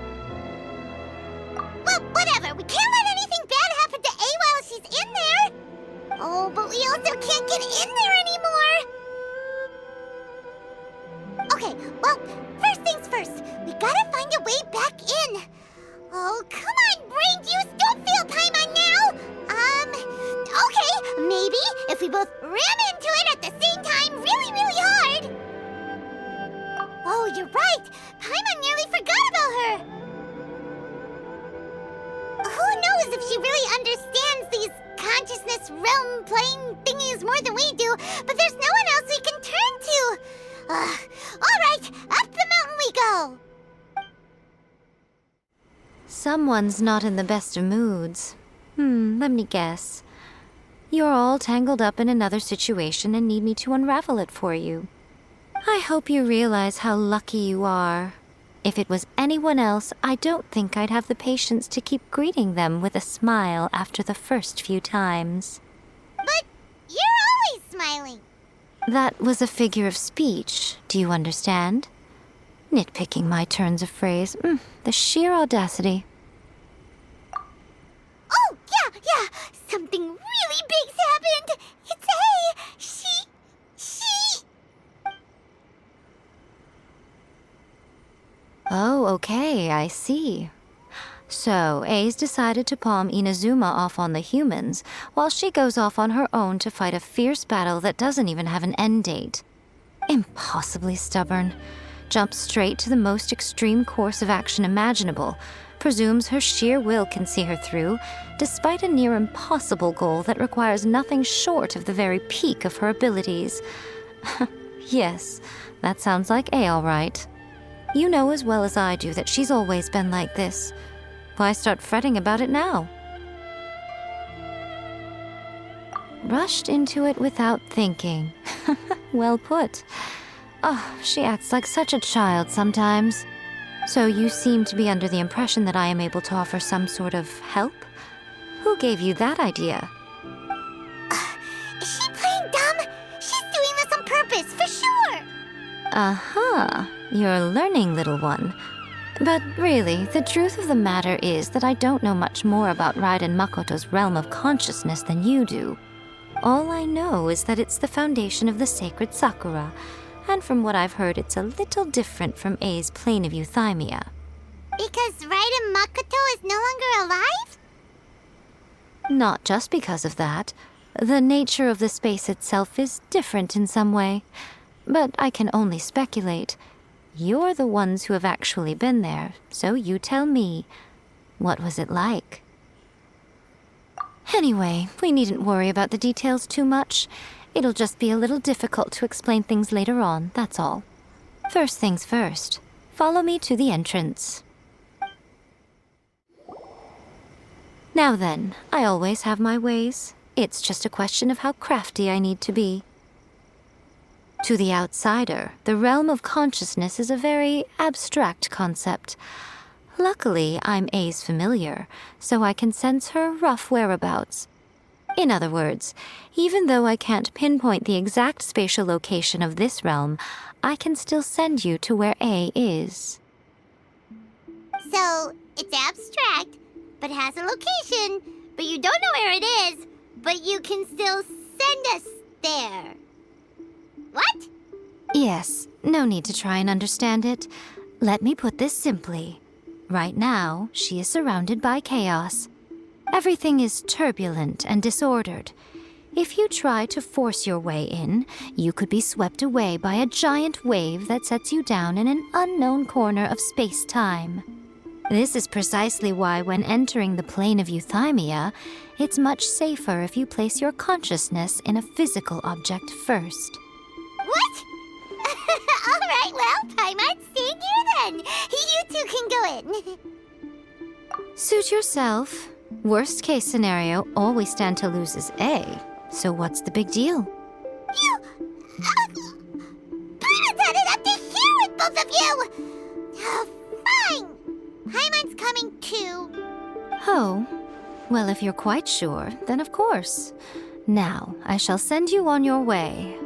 Well, whatever. We can't let anything bad happen to A while she's in there. Oh, but we also can't get in there anymore. Okay, well, first things first. We gotta find a way back in. Oh, come on, brain juice. Don't feel time on now. Okay, maybe if we both ram into it at the same time really, really hard. Oh, you're right. Paimon nearly forgot about her. Who knows if she really understands these consciousness realm plane thingies more than we do, but there's no one else we can turn to. All right, up the mountain we go.
Someone's not in the best of moods. Let me guess. You're all tangled up in another situation and need me to unravel it for you. I hope you realize how lucky you are. If it was anyone else, I don't think I'd have the patience to keep greeting them with a smile after the first few times.
But you're always smiling.
That was a figure of speech, do you understand? Nitpicking my turns of phrase. The sheer audacity.
Oh, yeah. Something really big's happened. It's A. She...
Oh, okay, I see. So, A's decided to palm Inazuma off on the humans, while she goes off on her own to fight a fierce battle that doesn't even have an end date. Impossibly stubborn. Jumps straight to the most extreme course of action imaginable, presumes her sheer will can see her through, despite a near impossible goal that requires nothing short of the very peak of her abilities. Yes, that sounds like A all right. You know as well as I do that she's always been like this. Why start fretting about it now? Rushed into it without thinking. Well put. Oh, she acts like such a child sometimes. So you seem to be under the impression that I am able to offer some sort of help? Who gave you that idea?
Is she playing dumb? She's doing this on purpose, for sure.
Uh-huh. You're learning, little one. But really, the truth of the matter is that I don't know much more about Raiden Makoto's realm of consciousness than you do. All I know is that it's the foundation of the sacred Sakura, and from what I've heard, it's a little different from A's plane of euthymia.
Because Raiden Makoto is no longer alive?
Not just because of that. The nature of the space itself is different in some way. But I can only speculate. You're the ones who have actually been there, so you tell me. What was it like? Anyway, we needn't worry about the details too much. It'll just be a little difficult to explain things later on, that's all. First things first. Follow me to the entrance. Now then, I always have my ways. It's just a question of how crafty I need to be. To the outsider, the realm of consciousness is a very abstract concept. Luckily, I'm A's familiar, so I can sense her rough whereabouts. In other words, even though I can't pinpoint the exact spatial location of this realm, I can still send you to where A is.
So, it's abstract, but has a location, but you don't know where it is, but you can still send us there. What?
Yes, no need to try and understand it. Let me put this simply. Right now, she is surrounded by chaos. Everything is turbulent and disordered. If you try to force your way in, you could be swept away by a giant wave that sets you down in an unknown corner of space-time. This is precisely why when entering the plane of euthymia, it's much safer if you place your consciousness in a physical object first.
What? All right, well, I might stand here then. You two can go in.
Suit yourself. Worst case scenario, all we stand to lose is A. So what's the big deal?
You... Paradise up to here with both of you! Fine. Paimon's coming too.
Oh. Well, if you're quite sure, then of course. Now, I shall send you on your way.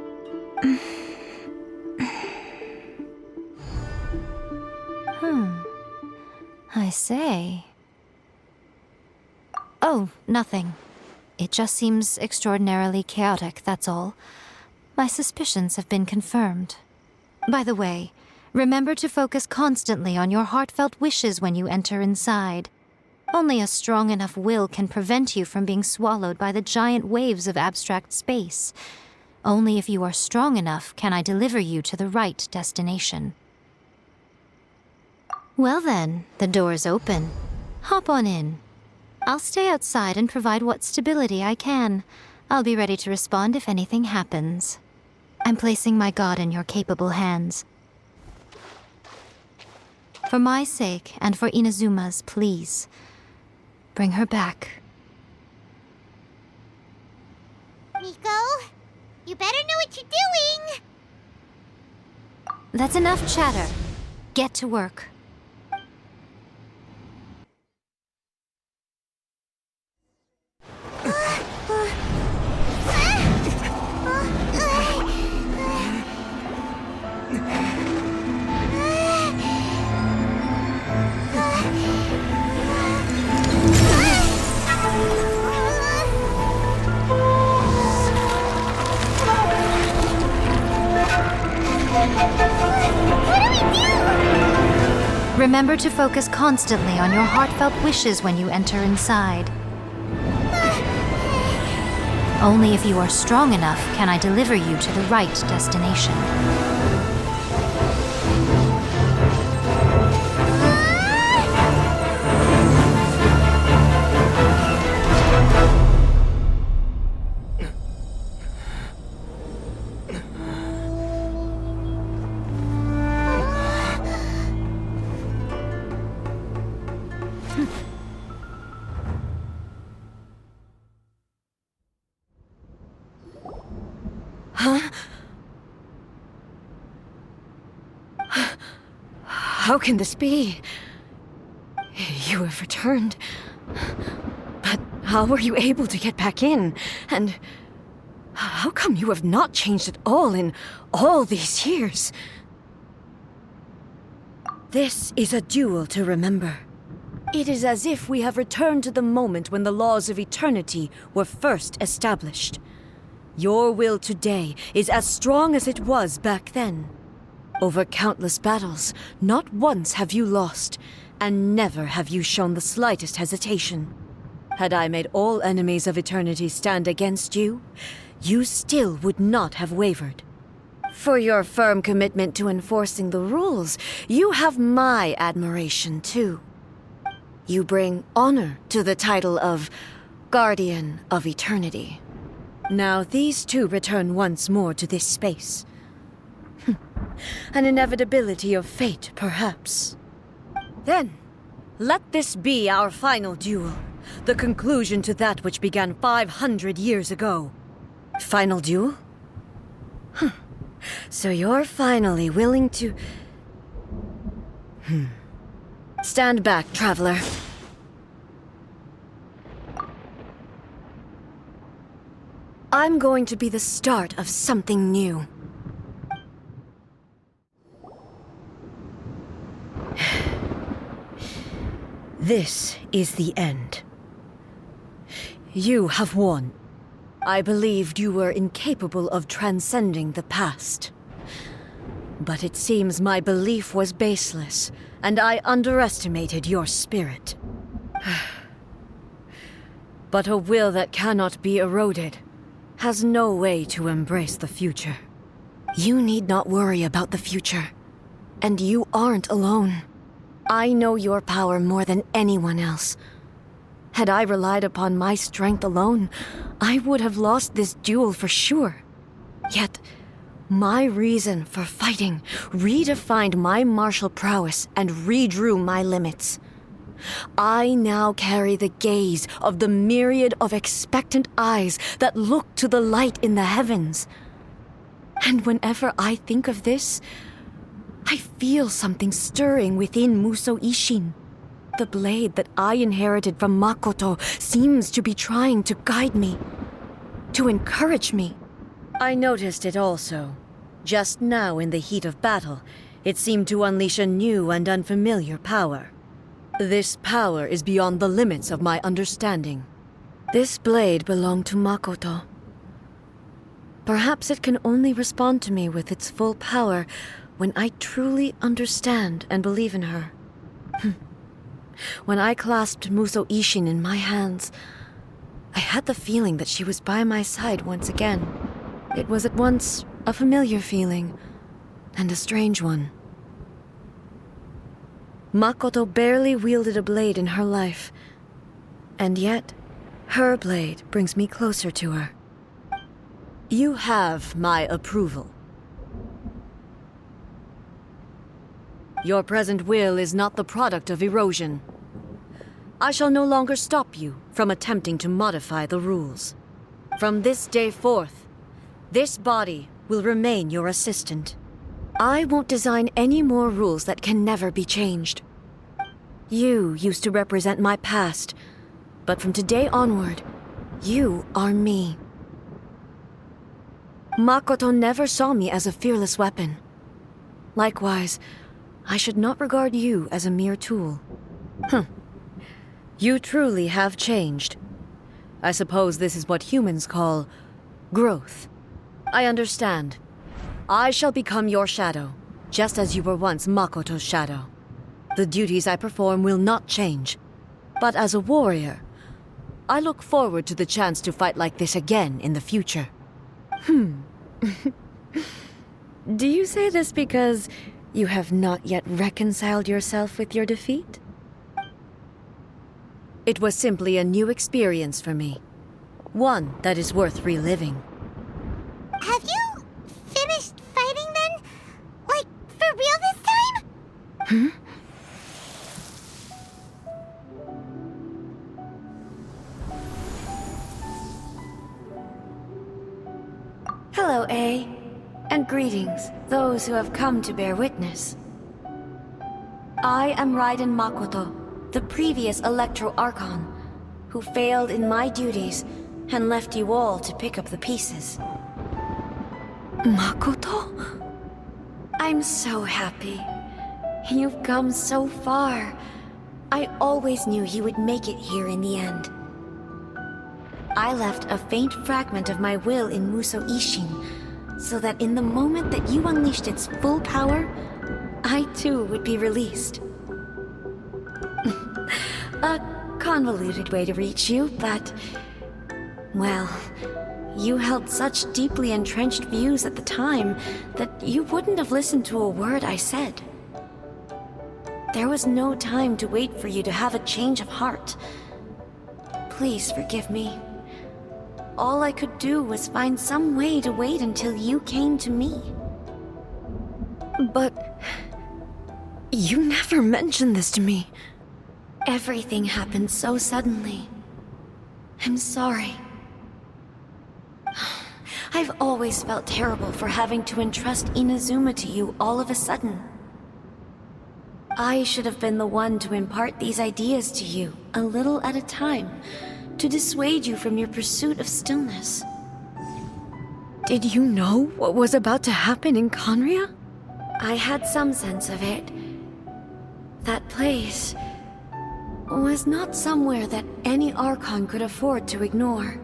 I say. Oh, nothing. It just seems extraordinarily chaotic, that's all. My suspicions have been confirmed. By the way, remember to focus constantly on your heartfelt wishes when you enter inside. Only a strong enough will can prevent you from being swallowed by the giant waves of abstract space. Only if you are strong enough can I deliver you to the right destination. Well then, the door is open. Hop on in. I'll stay outside and provide what stability I can. I'll be ready to respond if anything happens. I'm placing my god in your capable hands. For my sake and for Inazuma's, please. Bring her back.
Miko, you better know what you're doing.
That's enough chatter. Get to work. Remember to focus constantly on your heartfelt wishes when you enter inside. Only if you are strong enough can I deliver you to the right destination.
How can this be? You have returned. But how were you able to get back in? And how come you have not changed at all in all these years? This is a duel to remember. It is as if we have returned to the moment when the laws of eternity were first established. Your will today is as strong as it was back then. Over countless battles, not once have you lost, and never have you shown the slightest hesitation. Had I made all enemies of eternity stand against you, you still would not have wavered. For your firm commitment to enforcing the rules, you have my admiration too. You bring honor to the title of Guardian of Eternity. Now these two return once more to this space. An inevitability of fate, perhaps. Then, let this be our final duel. The conclusion to that which began 500 years ago. Final duel? So you're finally willing to... Stand back, traveler. I'm going to be the start of something new. This is the end. You have won. I believed you were incapable of transcending the past. But it seems my belief was baseless, and I underestimated your spirit. But a will that cannot be eroded has no way to embrace the future. You need not worry about the future, and you aren't alone. I know your power more than anyone else. Had I relied upon my strength alone, I would have lost this duel for sure. Yet, my reason for fighting redefined my martial prowess and redrew my limits. I now carry the gaze of the myriad of expectant eyes that look to the light in the heavens. And whenever I think of this, I feel something stirring within Musou Ishin. The blade that I inherited from Makoto seems to be trying to guide me, to encourage me. I noticed it also. Just now in the heat of battle, it seemed to unleash a new and unfamiliar power. This power is beyond the limits of my understanding. This blade belonged to Makoto. Perhaps it can only respond to me with its full power when I truly understand and believe in her. When I clasped Musou Ishin in my hands, I had the feeling that she was by my side once again. It was at once a familiar feeling and a strange one. Makoto barely wielded a blade in her life, and yet her blade brings me closer to her. You have my approval. Your present will is not the product of erosion. I shall no longer stop you from attempting to modify the rules. From this day forth, this body will remain your assistant. I won't design any more rules that can never be changed. You used to represent my past, but from today onward, you are me. Makoto never saw me as a fearless weapon. Likewise, I should not regard you as a mere tool. You truly have changed. I suppose this is what humans call growth. I understand. I shall become your shadow, just as you were once Makoto's shadow. The duties I perform will not change. But as a warrior, I look forward to the chance to fight like this again in the future. Do you say this because you have not yet reconciled yourself with your defeat? It was simply a new experience for me. One that is worth reliving.
Have you finished fighting then? Like, for real this time?
Hello, A. And greetings, those who have come to bear witness. I am Raiden Makoto, the previous Electro Archon, who failed in my duties and left you all to pick up the pieces. Makoto? I'm so happy. You've come so far. I always knew you would make it here in the end. I left a faint fragment of my will in Muso Ishin, so that in the moment that you unleashed its full power, I too would be released. A convoluted way to reach you, but... well, you held such deeply entrenched views at the time that you wouldn't have listened to a word I said. There was no time to wait for you to have a change of heart. Please forgive me. All I could do was find some way to wait until you came to me. But... you never mentioned this to me. Everything happened so suddenly. I'm sorry. I've always felt terrible for having to entrust Inazuma to you all of a sudden. I should have been the one to impart these ideas to you, a little at a time, to dissuade you from your pursuit of stillness. Did you know what was about to happen in Conria? I had some sense of it. That place was not somewhere that any Archon could afford to ignore.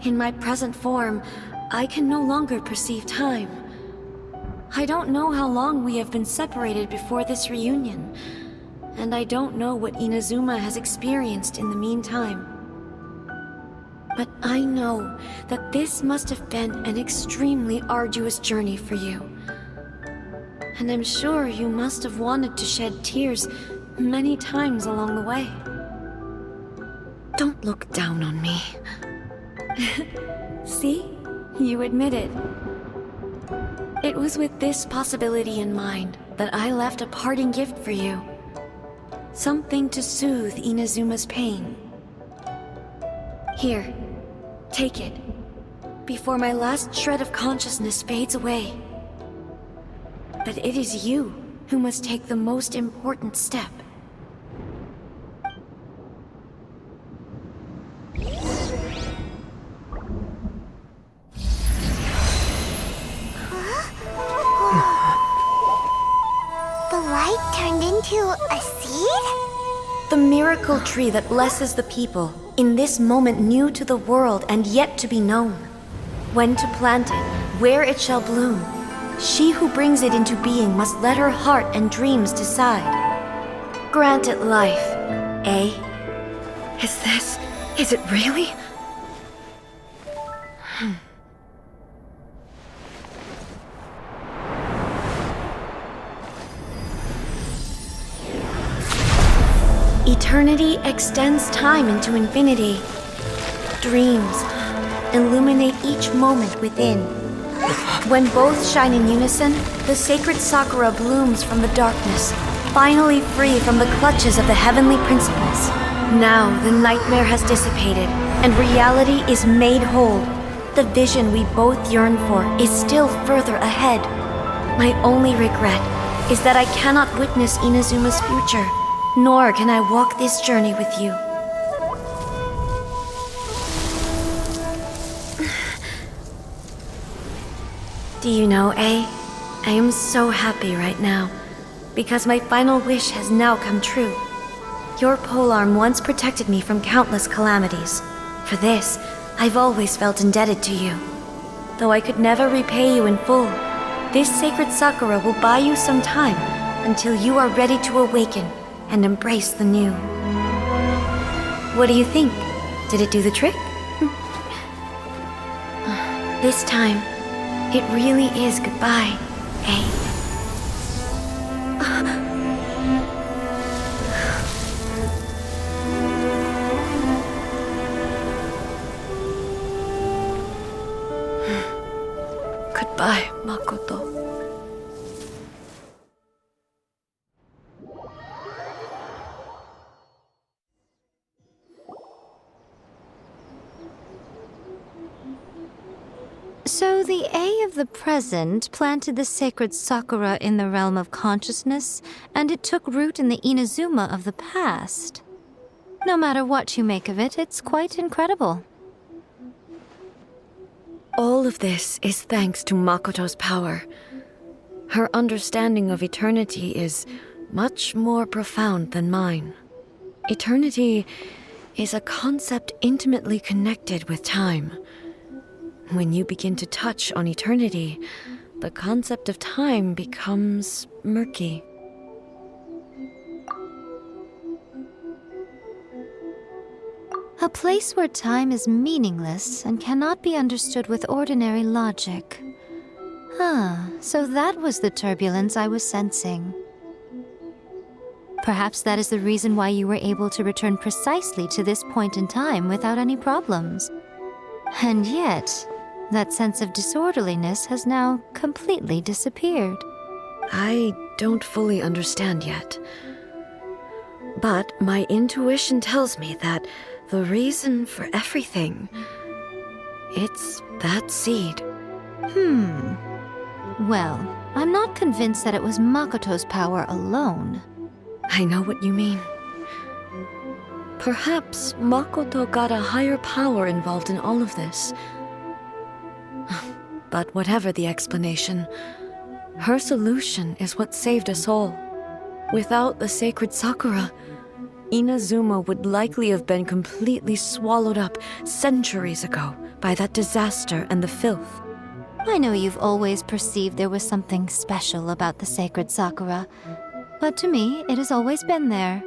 In my present form, I can no longer perceive time. I don't know how long we have been separated before this reunion, and I don't know what Inazuma has experienced in the meantime. But I know that this must have been an extremely arduous journey for you. And I'm sure you must have wanted to shed tears many times along the way. Don't look down on me. See? You admit it. It was with this possibility in mind that I left a parting gift for you. Something to soothe Inazuma's pain. Here, take it, before my last shred of consciousness fades away. But it is you who must take the most important step.
The light turned into a seed?
The miracle tree that blesses the people, in this moment new to the world and yet to be known. When to plant it, where it shall bloom. She who brings it into being must let her heart and dreams decide. Grant it life, eh? Is it really? Eternity extends time into infinity. Dreams illuminate each moment within. When both shine in unison, the sacred Sakura blooms from the darkness, finally free from the clutches of the heavenly principles. Now the nightmare has dissipated, and reality is made whole. The vision we both yearn for is still further ahead. My only regret is that I cannot witness Inazuma's future, nor can I walk this journey with you. Do you know, A? I am so happy right now, because my final wish has now come true. Your polearm once protected me from countless calamities. For this, I've always felt indebted to you. Though I could never repay you in full, this sacred Sakura will buy you some time until you are ready to awaken and embrace the new. What do you think? Did it do the trick? This time, it really is goodbye, eh? Goodbye, Makoto.
So the A of the present planted the sacred sakura in the realm of consciousness, and it took root in the Inazuma of the past. No matter what you make of it, it's quite incredible.
All of this is thanks to Makoto's power. Her understanding of eternity is much more profound than mine. Eternity is a concept intimately connected with time. When you begin to touch on eternity, the concept of time becomes murky.
A place where time is meaningless and cannot be understood with ordinary logic. So that was the turbulence I was sensing. Perhaps that is the reason why you were able to return precisely to this point in time without any problems. And yet, that sense of disorderliness has now completely disappeared.
I don't fully understand yet. But my intuition tells me that the reason for everything, it's that seed.
Well, I'm not convinced that it was Makoto's power alone.
I know what you mean. Perhaps Makoto got a higher power involved in all of this. But whatever the explanation, her solution is what saved us all. Without the sacred sakura, Inazuma would likely have been completely swallowed up centuries ago by that disaster and the filth.
I know you've always perceived there was something special about the sacred sakura, but to me, it has always been there.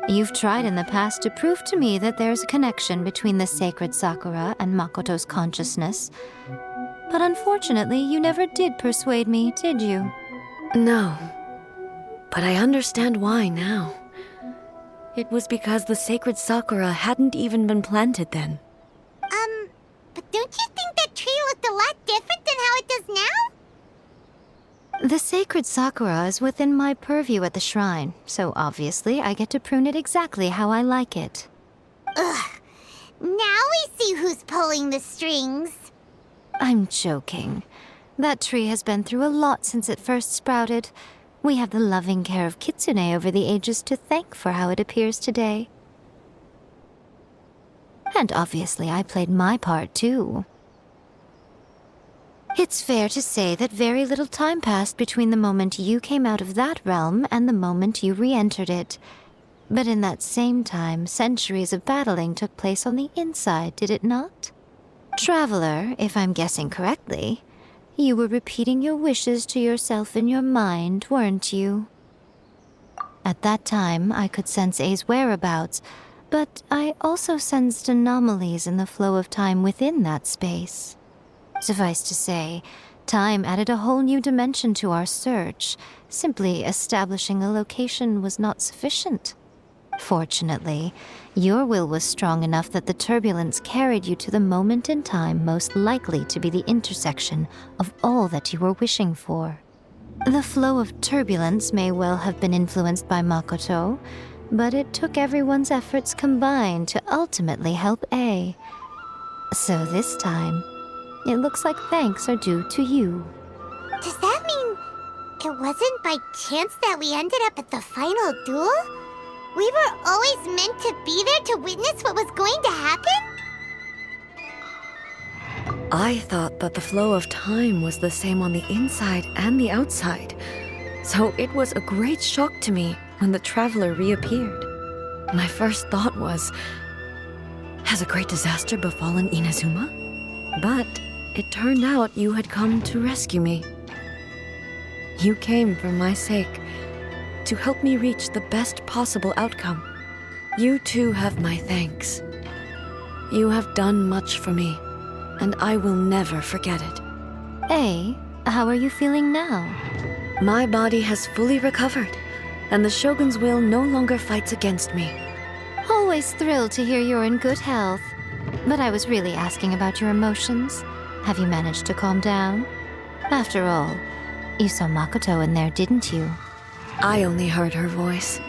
You've tried in the past to prove to me that there's a connection between the sacred sakura and Makoto's consciousness, but unfortunately, you never did persuade me, did you?
No, but I understand why now. It was because the sacred sakura hadn't even been planted then.
But don't you think that tree looked a lot different than how it does now?
The sacred sakura is within my purview at the shrine, so obviously I get to prune it exactly how I like it.
Ugh. Now we see who's pulling the strings.
I'm joking. That tree has been through a lot since it first sprouted. We have the loving care of Kitsune over the ages to thank for how it appears today. And obviously I played my part too. It's fair to say that very little time passed between the moment you came out of that realm and the moment you re-entered it. But in that same time, centuries of battling took place on the inside, did it not? Traveler, if I'm guessing correctly, you were repeating your wishes to yourself in your mind, weren't you? At that time, I could sense A's whereabouts, but I also sensed anomalies in the flow of time within that space. Suffice to say, time added a whole new dimension to our search. Simply establishing a location was not sufficient. Fortunately, your will was strong enough that the turbulence carried you to the moment in time most likely to be the intersection of all that you were wishing for. The flow of turbulence may well have been influenced by Makoto, but it took everyone's efforts combined to ultimately help A. So this time, it looks like thanks are due to you.
Does that mean it wasn't by chance that we ended up at the final duel? We were always meant to be there to witness what was going to happen?
I thought that the flow of time was the same on the inside and the outside, so it was a great shock to me when the traveler reappeared. My first thought was, has a great disaster befallen Inazuma? But it turned out you had come to rescue me. You came for my sake, to help me reach the best possible outcome. You too have my thanks. You have done much for me, and I will never forget it.
Hey, how are you feeling now?
My body has fully recovered, and the Shogun's will no longer fights against me.
Always thrilled to hear you're in good health. But I was really asking about your emotions. Have you managed to calm down? After all, you saw Makoto in there, didn't you?
I only heard her voice.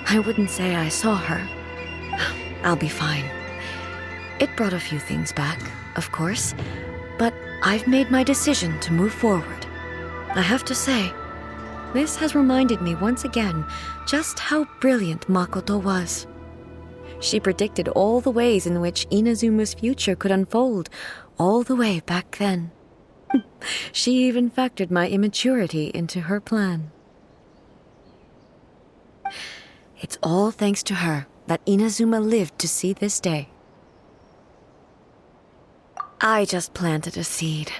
I wouldn't say I saw her. I'll be fine. It brought a few things back, of course, but I've made my decision to move forward. I have to say, this has reminded me once again just how brilliant Makoto was. She predicted all the ways in which Inazuma's future could unfold, all the way back then. She even factored my immaturity into her plan. It's all thanks to her that Inazuma lived to see this day. I just planted a seed.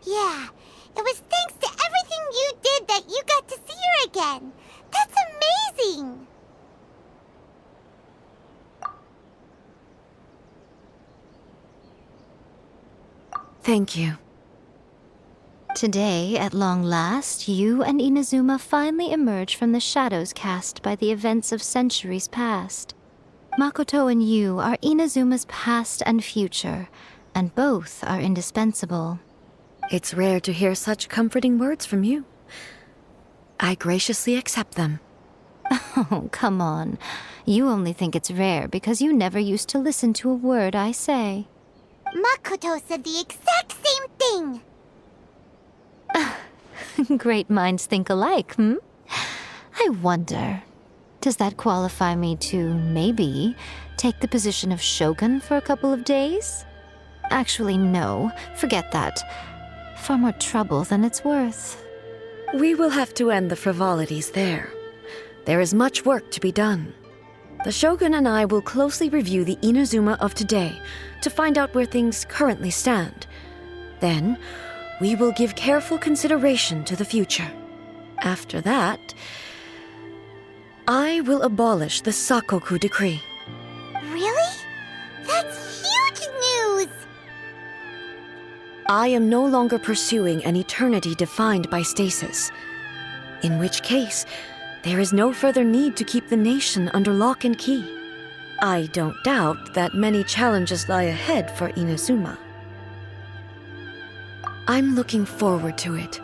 Yeah, it was thanks to everything you did that you got to see her again. That's amazing!
Thank you.
Today, at long last, you and Inazuma finally emerge from the shadows cast by the events of centuries past. Makoto and you are Inazuma's past and future, and both are indispensable.
It's rare to hear such comforting words from you. I graciously accept them.
Oh, come on. You only think it's rare because you never used to listen to a word I say.
Makoto said the exact same thing!
Great minds think alike, hmm? I wonder, does that qualify me to, maybe, take the position of Shogun for a couple of days? Actually, no. Forget that. Far more trouble than it's worth.
We will have to end the frivolities there. There is much work to be done. The Shogun and I will closely review the Inazuma of today to find out where things currently stand. Then, we will give careful consideration to the future. After that, I will abolish the Sakoku decree.
Really? That's huge news!
I am no longer pursuing an eternity defined by stasis. In which case, there is no further need to keep the nation under lock and key. I don't doubt that many challenges lie ahead for Inazuma. I'm looking forward to it.